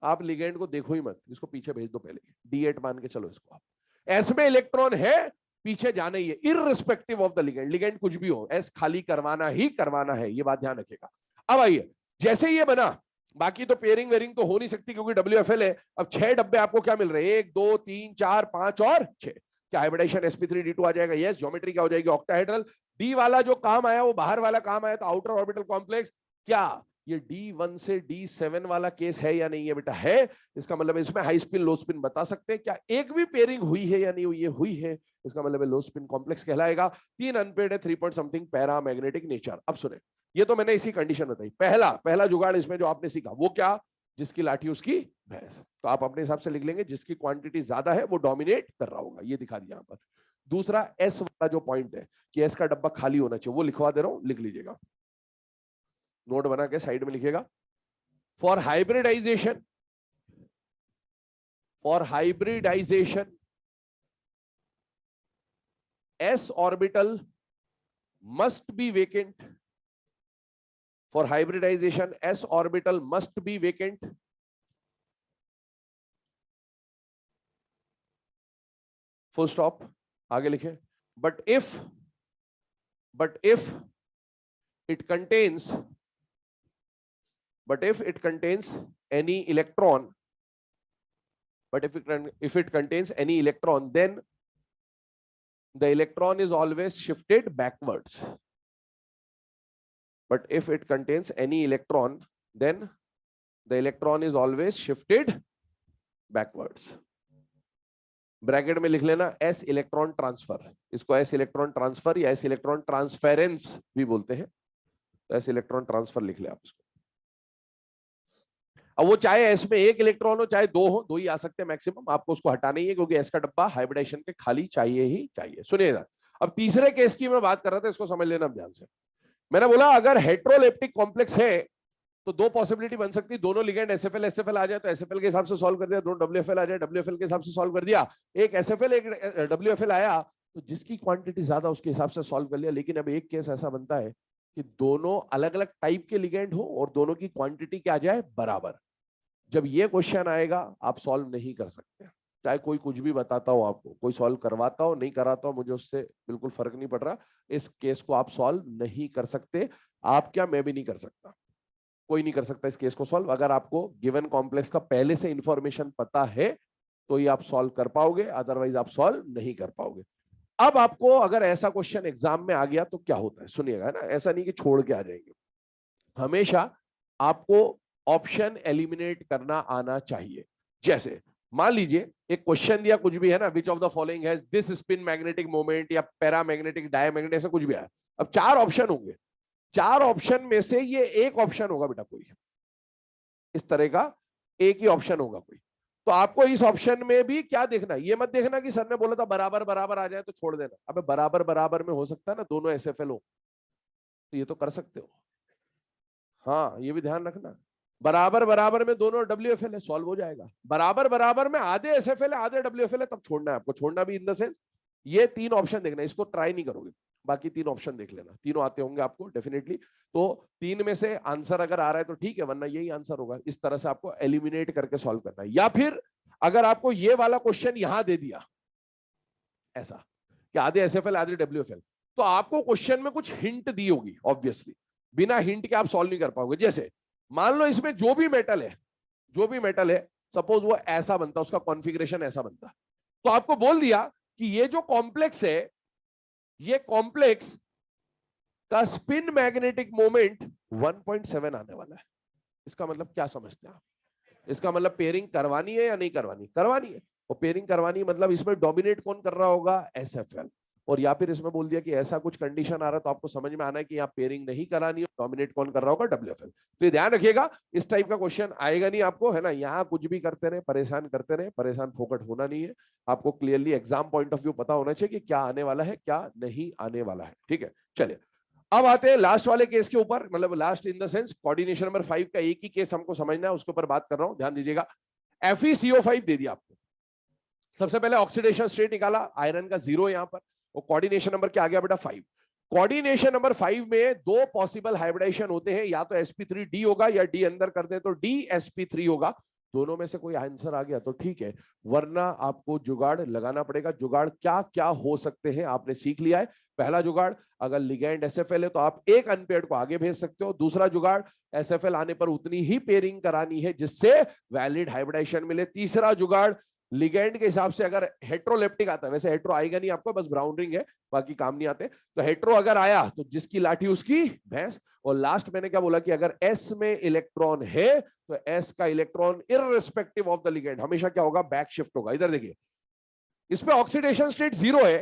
आप लिगेंड को देखो ही मत, इसको पीछे भेज दो पहले, D8 मान के चलो इसको। आप S में इलेक्ट्रॉन है, पीछे जाना ही है, irrespective of the ligand. Ligand कुछ भी हो, S खाली करवाना ही करवाना है, ये बात ध्यान रखिएगा। अब आइए, जैसे ये बना, बाकी तो पेयरिंग वेयरिंग तो हो नहीं सकती क्योंकि WFL है। अब 6 डब्बे आपको क्या मिल रहे हैं? 1 2 3 4 5 और 6। क्या हाइब्रिडेशन sp3d2 आ जाएगा? यस। ज्योमेट्री क्या हो जाएगी? ऑक्टाहेड्रल। डी वाला जो काम आया वो बाहर वाला काम आया, तो आउटर ऑर्बिटल कॉम्प्लेक्स। क्या ये D1 से D7 वाला केस है या नहीं है बेटा? है। इसका मतलब इसमें हाई स्पिन लो स्पिन बता सकते हैं। क्या एक भी पेयरिंग हुई है या नहीं हुई है? हुई है। इसका मतलब लो स्पिन कॉम्प्लेक्स कहलाएगा। 3 अनपेड है, 3 point something para magnetic nature. अब सुने, ये तो मैंने इसी कंडीशन बताई। पहला जुगाड़ इसमें जो आपने सीखा वो क्या? जिसकी लाठी उसकी भैंस। तो आप अपने हिसाब से लिख लेंगे, जिसकी क्वांटिटी ज्यादा है वो डोमिनेट कर रहा होगा, ये दिखा दिया यहाँ पर। दूसरा S वाला जो पॉइंट है कि S का डब्बा खाली होना चाहिए, वो लिखवा दे रहा हूं, लिख लीजिएगा, नोट बना के साइड में लिखिएगा। For hybridization, s orbital must be vacant. For hybridization, s orbital must be vacant. Full stop. आगे लिखे. But if it contains any electron, then the electron is always shifted backwards. But if it contains any electron, then the electron is always shifted backwards. Bracket में लिख लेना s electron transfer. इसको s electron transfer या s electron transference भी बोलते हैं. तो s electron transfer लिख ले आप इसको. अब वो चाहे s में एक इलेक्ट्रॉन हो चाहे दो हो, दो ही आ सकते हैं मैक्सिमम. आपको उसको हटाना ही है क्योंकि s का डब्बा हाइब्रिडेशन के खाली चाहिए ही चाहिए. सुनिएगा, अब तीसरे केस की मैं बात कर रहा था, इसको समझ लेना ध्यान से. मैंने बोला अगर हेट्रोलेप्टिक कॉम्प्लेक्स है तो दो पॉसिबिलिटी बन सकती है. दोनों लिगेंड SFL आ जाए तो SFL के हिसाब से सॉल्व कर दिया. दोनों WFL आ जाए, WFL के हिसाब से सॉल्व कर दिया. एक SFL एक WFL आया तो जिसकी क्वांटिटी ज्यादा उसके हिसाब से सॉल्व कर लिया. लेकिन अब एक केस ऐसा बनता है कि दोनों अलग अलग टाइप के लिगेंड हो और दोनों की क्वांटिटी क्या आ जाए, बराबर. जब ये क्वेश्चन आएगा आप सॉल्व नहीं कर सकते. चाहे कोई कुछ भी बताता हो आपको, कोई सॉल्व करवाता हो नहीं कराता हो, मुझे उससे बिल्कुल फर्क नहीं पड़ रहा. इस केस को आप सॉल्व नहीं कर सकते. आप क्या, मैं भी नहीं कर सकता, कोई नहीं कर सकता इस केस को सॉल्व. अगर आपको गिवन कॉम्प्लेक्स का पहले से इंफॉर्मेशन पता है तो ये आप सॉल्व कर पाओगे, अदरवाइज आप सॉल्व नहीं कर पाओगे. अब आपको अगर ऐसा क्वेश्चन एग्जाम में आ गया तो क्या होता है, सुनिएगा ना. ऐसा नहीं कि छोड़ के आ जाएंगे. हमेशा आपको ऑप्शन एलिमिनेट करना आना चाहिए. जैसे मान लीजिए एक क्वेश्चन दिया, कुछ भी है ना, which of the following has this spin magnetic moment या पैरामैग्नेटिक डायमैग्नेटिक, ऐसा कुछ भी है. अब चार ऑप्शन होंगे. चार ऑप्शन में से ये एक ऑप्शन होगा बेटा, कोई इस तरह का एक ही ऑप्शन होगा कोई. तो आपको इस ऑप्शन में भी क्या देखना, ये मत देखना कि सर ने बोला था बराबर बराबर आ जाए तो छोड़ देना. अबे बराबर बराबर में हो सकता है ना दोनों SFL हो, तो ये तो कर सकते हो. हाँ, ये भी ध्यान रखना. बराबर बराबर में दोनों WFL है, सॉल्व हो जाएगा. बराबर बराबर में आधे SFL है आधे WFL है, तब छोड़ना है आपको. छोड़ना भी इन द सेंस ये तीन ऑप्शन देखना. इसको ट्राई नहीं करोगे, बाकी तीन ऑप्शन देख लेना. तीनों आते होंगे आपको डेफिनेटली. तो तीन में से आंसर अगर आ रहा है तो ठीक है, वरना यही आंसर होगा. इस तरह से आपको एलिमिनेट करके सॉल्व करना है. या फिर अगर आपको ये वाला क्वेश्चन यहां दे दिया ऐसा कि आधे SFL आधे WFL, तो आपको क्वेश्चन में कुछ हिंट दी होगी. ऑब्वियसली बिना हिंट के आप सॉल्व नहीं कर पाओगे. जैसे मान लो इसमें जो भी मेटल है, सपोज वो ऐसा बनता, उसका कॉन्फ़िगरेशन ऐसा बनता, तो आपको बोल दिया कि ये जो कॉम्प्लेक्स है, ये कॉम्प्लेक्स का स्पिन मैग्नेटिक मोमेंट 1.7 आने वाला है. इसका मतलब क्या समझते हैं आप? इसका मतलब पेयरिंग करवानी है या नहीं करवानी? करवानी है. और पेयरिंग करवानी मतलब इसमें डोमिनेट कौन कर रहा होगा? SFL. और या फिर इसमें बोल दिया कि ऐसा कुछ कंडीशन आ रहा है तो आपको समझ में आना है कि यहाँ पेयरिंग नहीं करानी है, डोमिनेट कौन कर रहा होगा? WFL. तो ये ध्यान रखिएगा, इस टाइप का क्वेश्चन आएगा नहीं आपको, है ना. यहाँ कुछ भी करते रहे, परेशान करते रहे, परेशान फोकट होना नहीं है. आपको clearly exam point of view पता होना चाहिए कि क्या आने वाला है क्या नहीं आने वाला है. ठीक है, चलिए अब आते हैं लास्ट वाले केस के ऊपर. मतलब last in the sense coordination number 5 का एक ही केस हमको समझना है, उसके ऊपर बात कर रहा हूं, ध्यान दीजिएगा. FeCO5 दे दिया आपको. सबसे पहले ऑक्सीडेशन स्टेट निकाला, आयरन का 0 यहां पर. और कोऑर्डिनेशन नंबर क्या आ गया बेटा? 5. कोऑर्डिनेशन नंबर 5 में दो पॉसिबल हाइब्रिडाइजेशन होते हैं, या तो sp3d होगा या d अंदर कर दे तो dsp3 होगा. दोनों में से कोई आंसर आ गया तो ठीक है, वरना आपको जुगाड़ लगाना पड़ेगा. जुगाड़ क्या क्या हो सकते हैं आपने सीख लिया है. पहला जुगाड़, अगर लिगेंड SFL है तो आप एक अनपेयर्ड को आगे भेज सकते हो. दूसरा जुगाड़, SFL आने पर उतनी ही पेयरिंग करानी है जिससे वैलिड हाइब्रिडाइजेशन मिले. तीसरा जुगाड़, लिगेंड के हिसाब से अगर हेट्रोलेप्टिक आता है, वैसे हेट्रो आएगा नहीं आपको, बस ब्राउन रिंग है, बाकी काम नहीं आते. तो हेट्रो अगर आया तो जिसकी लाठी उसकी भैंस. और लास्ट मैंने क्या बोला कि अगर S में इलेक्ट्रॉन है तो S का electron irrespective of the ligand हमेशा क्या होगा? बैक शिफ्ट होगा. इधर देखिए, इसमें ऑक्सीडेशन स्टेट 0 है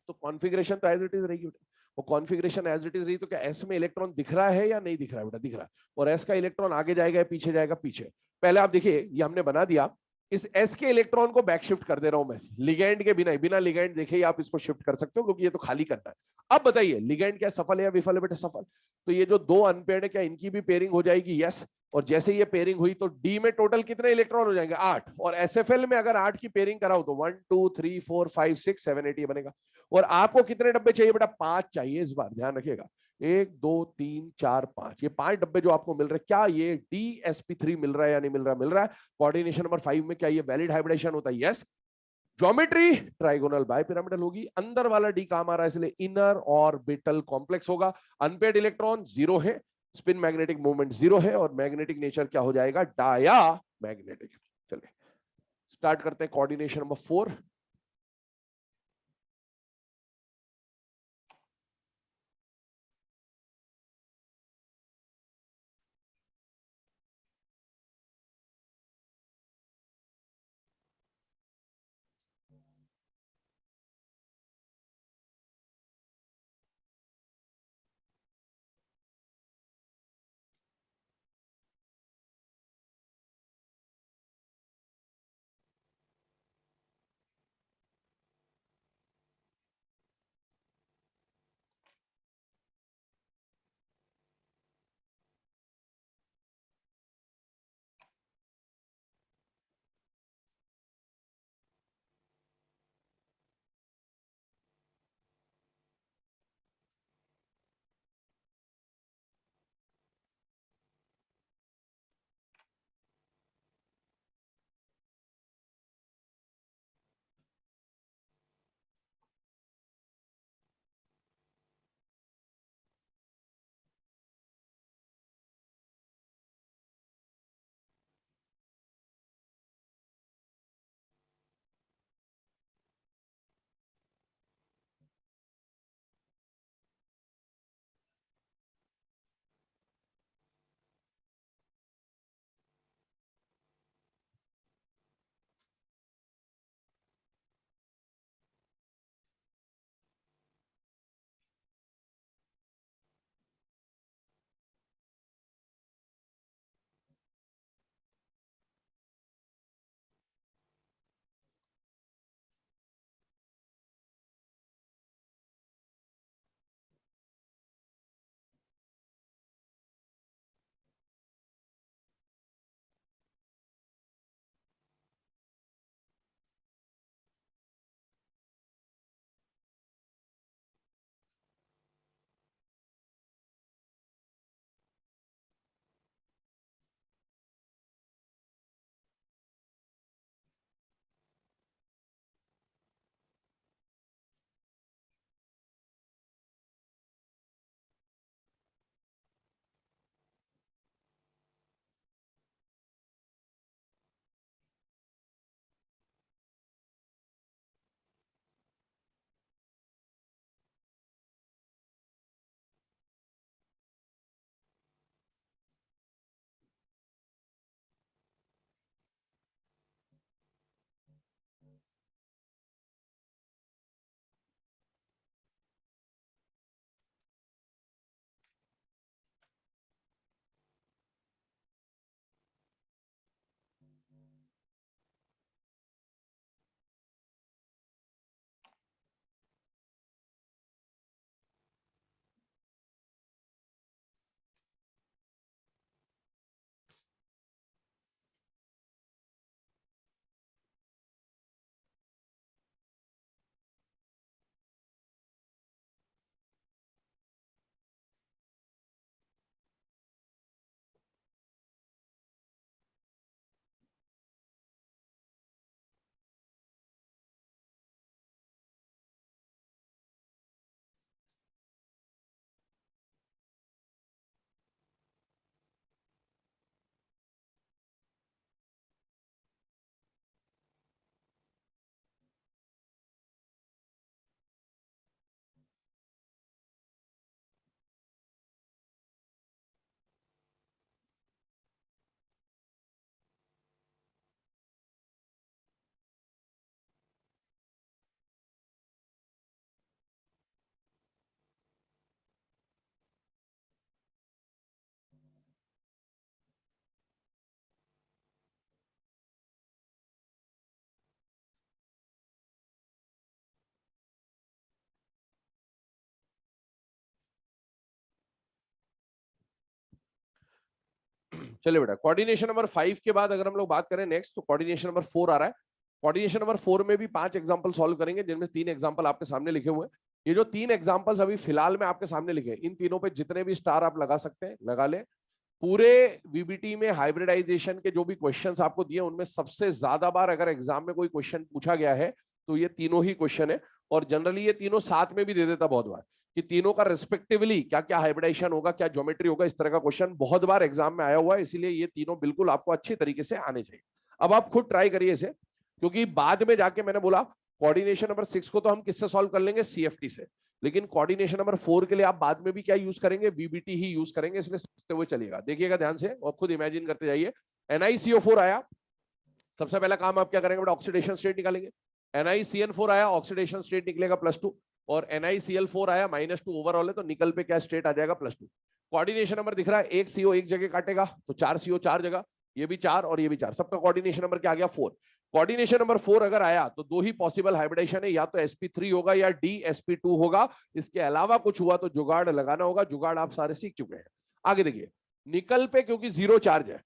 तो कॉन्फ़िगरेशन तो एज इट इज रहेगी. वो कॉन्फ़िगरेशन एज इट इज रही तो क्या S में इलेक्ट्रॉन दिख रहा है या नहीं दिख रहा है बेटा? दिख रहा है. और S का इलेक्ट्रॉन आगे जाएगा पीछे जाएगा? पीछे. पहले आप देखिए, ये हमने बना दिया, इस S के इलेक्ट्रॉन को बैक शिफ्ट कर दे रहा हूं मैं, लिगेंड के बिना लिगेंड देखे ही आप इसको शिफ्ट कर सकते हो क्योंकि ये तो खाली करना है. अब बताइए लिगेंड क्या सफल है या विफल है बेटा? सफल. तो ये जो दो अनपेयर्ड है क्या इनकी भी पेयरिंग हो जाएगी? यस. और जैसे ये पेयरिंग हुई तो डी में टोटल कितने इलेक्ट्रॉन हो जाएंगे 8, और एसएफएल में अगर 8 की पेयरिंग कराओ तो 1 2 3 4 5 6 7 8 ये बनेगा। और आपको कितने डब्बे चाहिए बेटा, 5 चाहिए इस बार, ध्यान रखिएगा। 1 2 3 4 5, ये 5 डब्बे जो आपको मिल रहे हैं, क्या ये DsP3 मिल रहा है या नहीं मिल रहा, मिल रहा है। कोऑर्डिनेशन नंबर 5 में क्या ये वैलिड हाइब्रिडेशन होता है, यस। ज्योमेट्री ट्राइगोनल बायपिरामिडल होगी, अंदर वाला डी काम आ रहा है इसलिए इनर ऑर्बिटल कॉम्प्लेक्स होगा। अनपेड इलेक्ट्रॉन जीरो है, स्पिन मैग्नेटिक मूवमेंट जीरो है, और मैग्नेटिक नेचर क्या हो जाएगा, डाया मैग्नेटिक। चलिए स्टार्ट करते हैं कोऑर्डिनेशन नंबर 4। चलिए बेटा, कोऑर्डिनेशन नंबर 5 के बाद अगर हम लोग बात करें नेक्स्ट, तो कोऑर्डिनेशन नंबर 4 आ रहा है। कोऑर्डिनेशन नंबर 4 में भी 5 एग्जांपल सॉल्व करेंगे, जिनमें 3 एग्जांपल आपके सामने लिखे हुए हैं। ये जो 3 एग्जांपल्स अभी फिलहाल में आपके सामने लिखे हैं, इन तीनों पे जितने भी स्टार आप लगा सकते हैं लगा ले। पूरे वीबीटी में हाइब्रिडाइजेशन के जो भी क्वेश्चंस आपको दिए, उनमें सबसे ज्यादा बार अगर एग्जाम में कोई क्वेश्चन पूछा गया है तो ये तीनों ही क्वेश्चन है। और जनरली ये तीनों साथ में भी दे देता बहुत बार, कि तीनों का रिस्पेक्टिवली क्या क्या हाइब्रिडाइजेशन होगा, क्या ज्योमेट्री होगा, इस तरह का क्वेश्चन बहुत बार एग्जाम में आया हुआ है। इसीलिए ये तीनों बिल्कुल आपको अच्छी तरीके से आने चाहिए। अब आप खुद ट्राई करिए इसे, क्योंकि बाद में जाके मैंने बोला कोऑर्डिनेशन नंबर 6 को तो हम किससे सॉल्व कर लेंगे, सीएफटी से, लेकिन कोऑर्डिनेशन नंबर 4 के लिए आप बाद में भी क्या यूज करेंगे, वीबीटी ही यूज करेंगे। इसलिए समझते हुए चलिएगा, देखिएगा ध्यान से और खुद इमेजिन करते जाइए। NiCO4 आया, सबसे पहला काम आप क्या करेंगे बेटा, ऑक्सीडेशन स्टेट निकालेंगे। NiCN4 आया, ऑक्सीडेशन स्टेट निकलेगा +2, और NiCl4 आया -2 ओवरऑल है, तो निकल पे क्या स्टेट आ जाएगा, +2। कोऑर्डिनेशन नंबर दिख रहा है, एक CO एक जगह काटेगा तो 4 CO 4 जगह, ये भी 4 और ये भी 4, सबका कोऑर्डिनेशन नंबर क्या आ गया, 4। कोऑर्डिनेशन नंबर 4 अगर आया तो दो ही पॉसिबल हाइब्रिडेशन है, या तो sp3 होगा या DsP2 होगा। इसके अलावा कुछ हुआ तो जुगाड़ लगाना होगा, जुगाड़ आप सारे सीख चुके हैं। आगे देखिए, निकल पे क्योंकि 0 चार्ज है,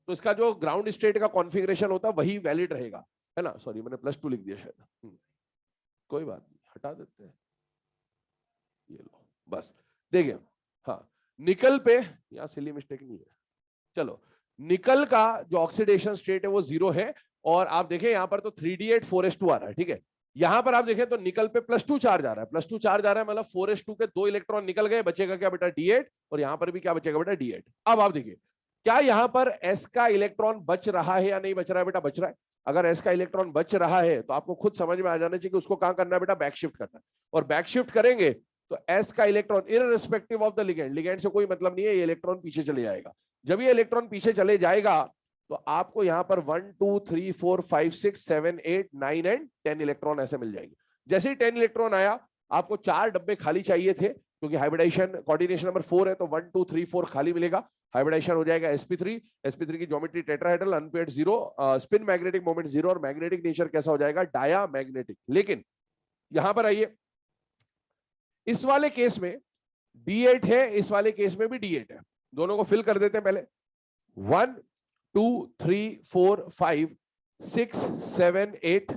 तो इसका जो ग्राउंड स्टेट का कॉन्फ़िगरेशन होता है वही वैलिड रहेगा, है ना। सॉरी, मैंने +2 लिख दिया शायद, कोई बात नहीं, हटा देते हैं, ये लो बस। देखिए, हाँ, निकल पे यहाँ सिली मिस्टेक नहीं है। चलो, निकल का जो ऑक्सीडेशन स्टेट है वो 0 है, और आप देखें यहाँ पर तो 3d8 4s2 आ रहा है, ठीक है। यहाँ पर आप देखें तो निकल पे +2 चार्ज आ रहा है, +2 चार्ज आ रहा है, मतलब 4s2 के 2 इलेक्ट्रॉन निकल गए, बचेगा क्या बेटा, d8, और यहाँ पर भी क्या बचेगा बेटा, d8। अब आप देखिए, क्या यहाँ पर s का इलेक्ट्रॉन बच रहा है या नहीं बच रहा है बेटा, बच रहा है। अगर s का इलेक्ट्रॉन बच रहा है तो आपको खुद समझ में आ जाना चाहिए कि उसको कहां करना है बेटा, बैक शिफ्ट करना है। और बैक शिफ्ट करेंगे तो s का electron irrespective of the ligand, ligand से कोई मतलब नहीं है, ये इलेक्ट्रॉन पीछे चले जाएगा। जब ये इलेक्ट्रॉन पीछे चले जाएगा तो आपको यहाँ पर 1 2 3 4 5 6 7 8 9 एंड 10 इलेक्ट्रॉन ऐसे मिल जाएंगे। जैसे ही 10 इलेक्ट्रॉन आया, आपको 4 डब्बे खाली चाहिए थे, क्योंकि हाइब्रिडाइजेशन कोऑर्डिनेशन नंबर 4 है, तो 1 2 3 4 खाली मिलेगा, हाइब्रिडाइजेशन हो जाएगा sp3। sp3 की geometry tetrahedral, unpaired 0, spin magnetic moment 0, और मैग्नेटिक नेचर कैसा हो जाएगा, डाया मैग्नेटिक। लेकिन यहां पर आइए, इस वाले केस में d8 है, इस वाले केस में भी d8 है, दोनों को फिल कर देते हैं पहले। 1 2 3 4 5 6 7 8,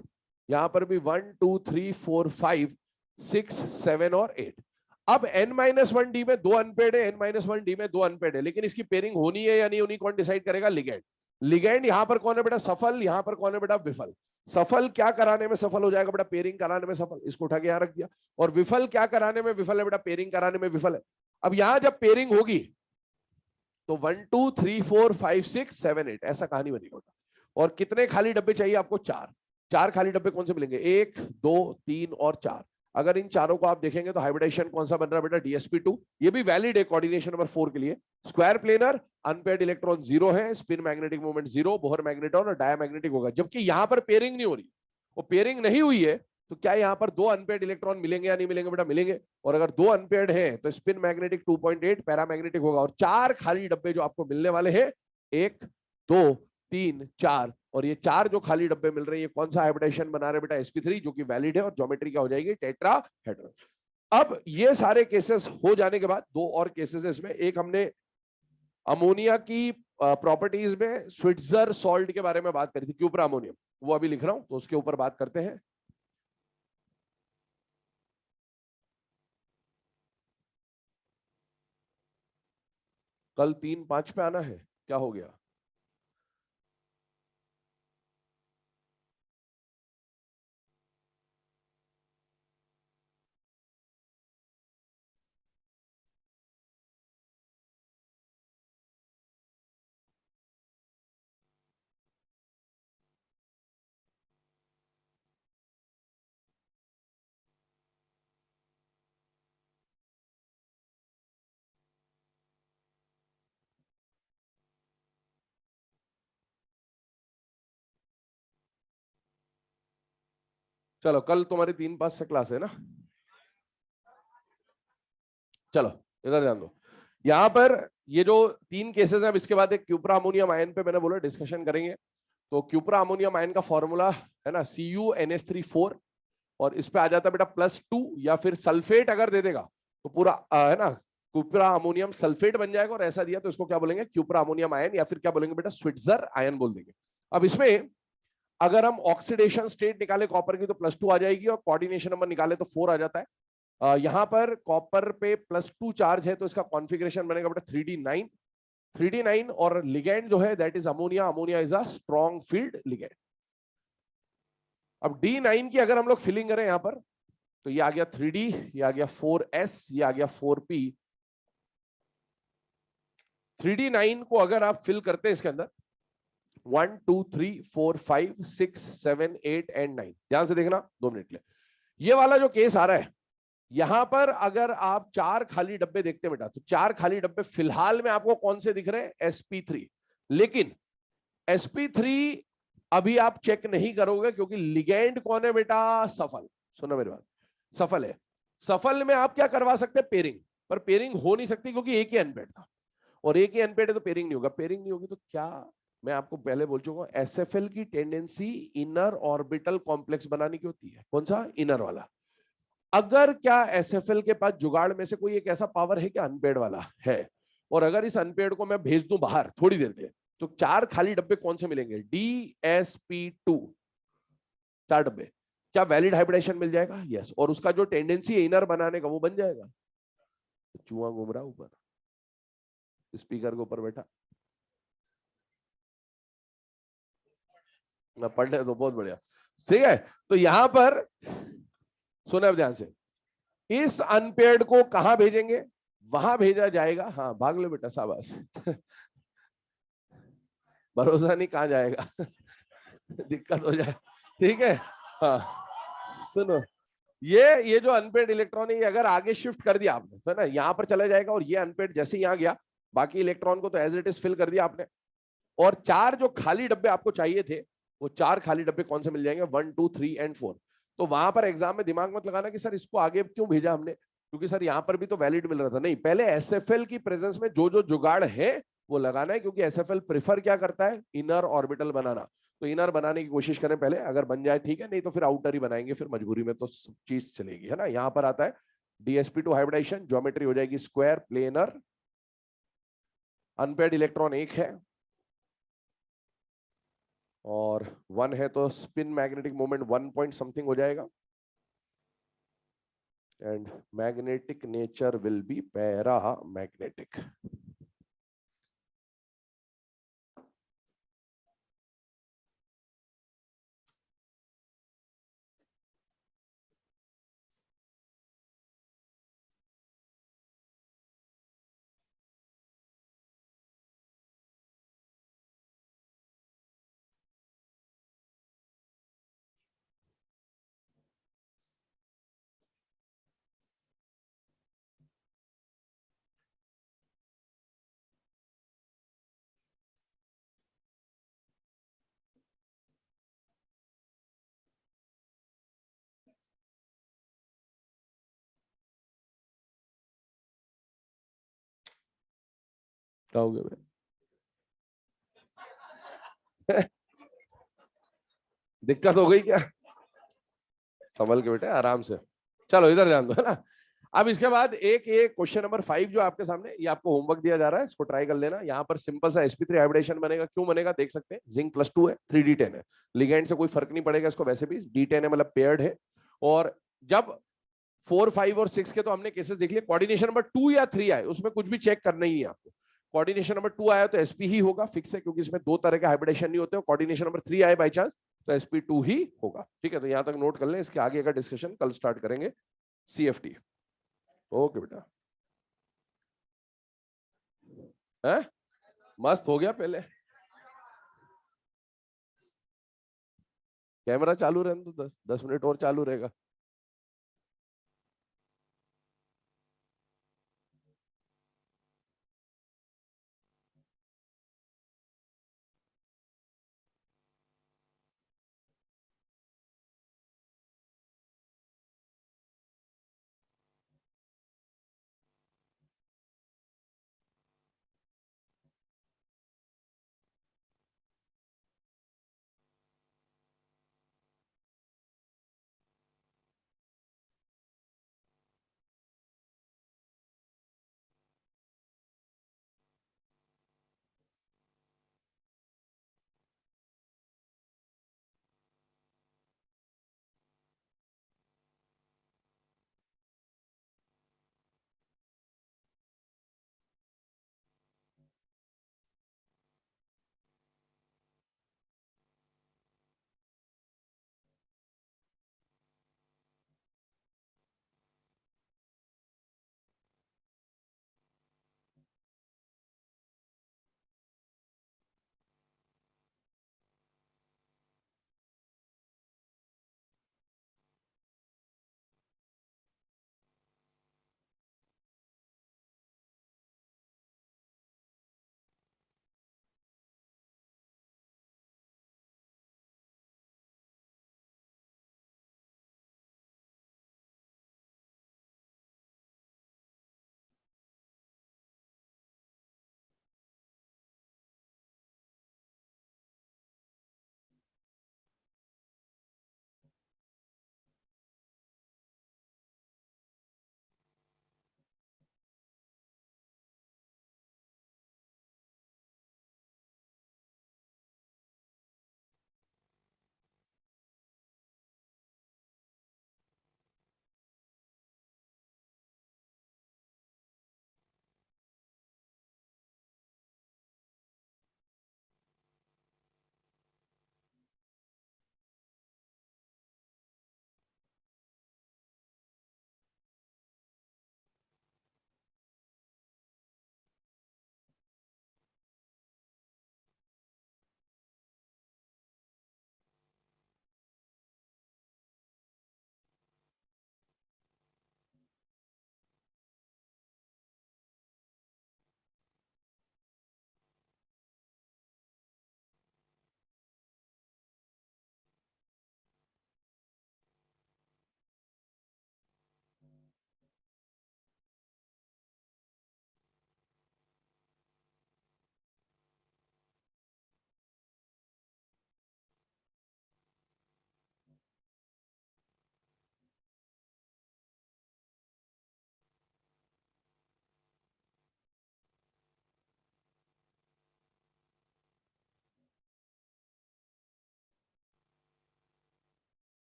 यहां पर भी 1 2 3 4 5 6 7 और 8। अब n-1d में 2 अनपेड है, n-1d में 2 अनपेड है, लेकिन इसकी पेयरिंग होनी है या नहीं होनी, कौन डिसाइड करेगा, लिगेंड। लिगेंड यहां पर कौन है बेटा, सफल, यहां पर कौन है बेटा, विफल। सफल क्या कराने में सफल हो जाएगा बेटा, पेयरिंग कराने में सफल, इसको उठा के यहां रख दिया। और विफल क्या कराने में विफल है बेटा, पेयरिंग कराने में विफल है। अब यहां जब पेयरिंग होगी तो 1 2 3 4 5 6 7 8 ऐसा कहानी बनेगा। और कितने खाली डब्बे चाहिए आपको, 4 खाली डब्बे कौन से मिलेंगे, 1 2 3 और 4। अगर इन चारों को आप देखेंगे तो हाइब्रिडाइजेशन कौन सा बन रहा है बेटा, DsP2। ये भी वैलिड है कोऑर्डिनेशन नंबर 4 के लिए। स्क्वायर प्लेनर, अनपेयर्ड इलेक्ट्रॉन 0 है, spin magnetic moment 0, Bohr magnetron और डायमैग्नेटिक होगा। जबकि यहां पर पेयरिंग नहीं हो रही, वो पेयरिंग नहीं हुई है, तो क्या यहाँ पर 2 अनपेयर्ड इलेक्ट्रॉन मिलेंगे या नहीं मिलेंगे बेटा, मिलेंगे। और अगर 2 अनपेयर्ड हैं तो स्पिन मैग्नेटिक 2.8, पैरामैग्नेटिक होगा। और 4 खाली डब्बे जो आपको मिलने वाले हैं, 1 2 3 4, और ये 4 जो खाली डब्बे मिल रहे हैं, ये कौन सा हाइब्रिडाइजेशन बना रहे बेटा, sp3, जो कि वैलिड है, और ज्योमेट्री क्या हो जाएगी, टेट्राहेड्रल। अब ये सारे केसेस हो जाने के बाद 2 और केसेस है इसमें। एक हमने अमोनिया की प्रॉपर्टीज में स्विट्जर सॉल्ट के बारे में बात करी थी, क्यूप्रा अमोनियम, वो अभी लिख रहा हूं, तो उसके ऊपर बात करते हैं। कल 3-5 पे आना है, क्या हो गया, चलो कल तुम्हारी 3-5 से क्लास है ना। चलो इधर ध्यान दो, यहाँ पर ये जो 3 केसेस हैं, अब इसके बाद एक क्यूप्रा अमोनियम आयन पे मैंने बोला डिस्कशन करेंगे। तो क्यूप्रा अमोनियम आयन का फॉर्मूला है ना, CuNH3 4, और इस पे आ जाता है बेटा +2, या फिर सल्फेट अगर दे देगा तो पूरा है ना, क्यूपरा अमोनियम सल्फेट बन जाएगा, और ऐसा दिया तो इसको क्या बोलेंगे, क्यूपरा अमोनियम आयन, या फिर क्या बोलेंगे बेटा, स्विट्जर आयन बोल देंगे। अब इसमें अगर हम ऑक्सीडेशन स्टेट निकाले कॉपर की तो +2 आ जाएगी, और कोऑर्डिनेशन नंबर निकाले तो 4 आ जाता है। यहां पर कॉपर पे +2 चार्ज है तो इसका कॉन्फ़िगरेशन बनेगा बेटा 3d9, 3d9, और लिगेंड जो है that is ammonia, ammonia is a strong field ligand. अब D9 की अगर हम लोग फिलिंग करें यहां पर, तो ये आ गया 3d, ये आ गया 4s, ये आ गया 4p। 3d9 को अगर आप फिल करते हैं इसके अंदर 1 2 3 4 5 6 7 8 एंड 9, ध्यान से देखना 2 मिनट ले। ये वाला जो केस आ रहा है यहां पर, अगर आप 4 खाली डब्बे देखते हैं बेटा, तो 4 खाली डब्बे फिलहाल में आपको कौन से दिख रहे हैं, sp3। लेकिन sp3 अभी आप चेक नहीं करोगे, क्योंकि लिगेंड कौन है बेटा, सफल। सुनो मेरी बात, सफल है। सफल में आप क्या करवा सकते हैं, पेयरिंग, पर पेयरिंग हो नहीं सकती क्योंकि एक ही अनपेड था, और एक ही अनपेड है तो पेयरिंग नहीं होगा। पेयरिंग नहीं होगी तो क्या, मैं आपको पहले बोल चुका हूं, एसएफएल की टेंडेंसी इनर ऑर्बिटल कॉम्प्लेक्स बनाने की होती है। कौन सा, इनर वाला। अगर क्या एसएफएल के पास जुगाड़ में से कोई एक ऐसा पावर है कि अनपेड वाला है, और अगर इस अनपेड को मैं भेज दूं बाहर थोड़ी देर के लिए, तो 4 खाली डब्बे कौन से मिलेंगे, DsP2, 4 डब्बे। क्या वैलिड हाइब्रिडेशन मिल जाएगा, यस, और उसका जो टेंडेंसी है इनर बनाने का वो बन जाएगा। चूहा घूम रहा ऊपर, स्पीकर के ऊपर बैठा, पढ़ने तो बहुत बढ़िया, ठीक है। तो यहां पर सुने अब ध्यान से, इस अनपेयर्ड को कहां भेजेंगे, वहां भेजा जाएगा, हाँ भाग लो बेटा शाबाश भरोसा नहीं कहां जाएगा दिक्कत हो जाए, ठीक है। हाँ सुनो, ये जो अनपेड इलेक्ट्रॉन है, ये अगर आगे शिफ्ट कर दिया आपने, तो ना यहाँ पर चला जाएगा, और ये अनपेड जैसे यहाँ गया, बाकी इलेक्ट्रॉन को तो एज इट इज फिल कर दिया आपने। और 4 जो खाली डब्बे आपको चाहिए थे, वो 4 खाली डब्बे कौन से मिल जाएंगे, 1 2 3 एंड 4। तो वहां पर एग्जाम में दिमाग मत लगाना कि सर इसको आगे क्यों भेजा हमने, क्योंकि सर यहाँ पर भी तो वैलिड मिल रहा था। नहीं, पहले एसएफएल की प्रेजेंस में जो जो जुगाड़ है वो लगाना है, क्योंकि एसएफएल प्रिफर क्या करता है, इनर ऑर्बिटल बनाना। तो इनर बनाने की कोशिश करें पहले, अगर बन जाए ठीक है, नहीं तो फिर आउटर ही बनाएंगे, फिर मजबूरी में तो सब चीज चलेगी, है ना। यहाँ पर आता है DsP2 हाइब्रिडाइजेशन, ज्योमेट्री हो जाएगी स्क्वायर प्लेनर, अनपेड इलेक्ट्रॉन 1 है और 1 है, तो spin magnetic moment 1 point something हो जाएगा, and magnetic nature will be para magnetic. क्या हो गया भाई दिक्कत हो गई क्या, संभल के बेटे आराम से, चलो इधर ध्यान दो, है ना। अब इसके बाद एक क्वेश्चन नंबर 5 जो आपके सामने, ये आपको होमवर्क दिया जा रहा है, इसको ट्राई कर लेना। यहाँ पर सिंपल सा sp3 हाइब्रिडेशन बनेगा, क्यों बनेगा देख सकते हैं, जिंक +2 है, 3d10 है, लिगेंड से कोई फर्क नहीं पड़ेगा इसको, वैसे भी d10 है मतलब पेयर्ड है। और जब 4 5 और 6 के तो हमने केसेस देख लिए, कोऑर्डिनेशन नंबर 2 या 3 आए उसमें कुछ भी चेक करना ही है आपको। कोऑर्डिनेशन नंबर 2 आया तो sp ही होगा, फिक्स है, क्योंकि इसमें 2 तरह के हाइब्रिडेशन नहीं होते। कोऑर्डिनेशन नंबर 3 आए बाई चांस तो sp2 ही होगा, ठीक है। तो यहां तक नोट कर लें, इसके आगे का डिस्कशन कल स्टार्ट करेंगे, CFT। ओके बेटा, है मस्त हो गया। पहले कैमरा चालू रहने तो 10 मिनट और चालू रहेगा।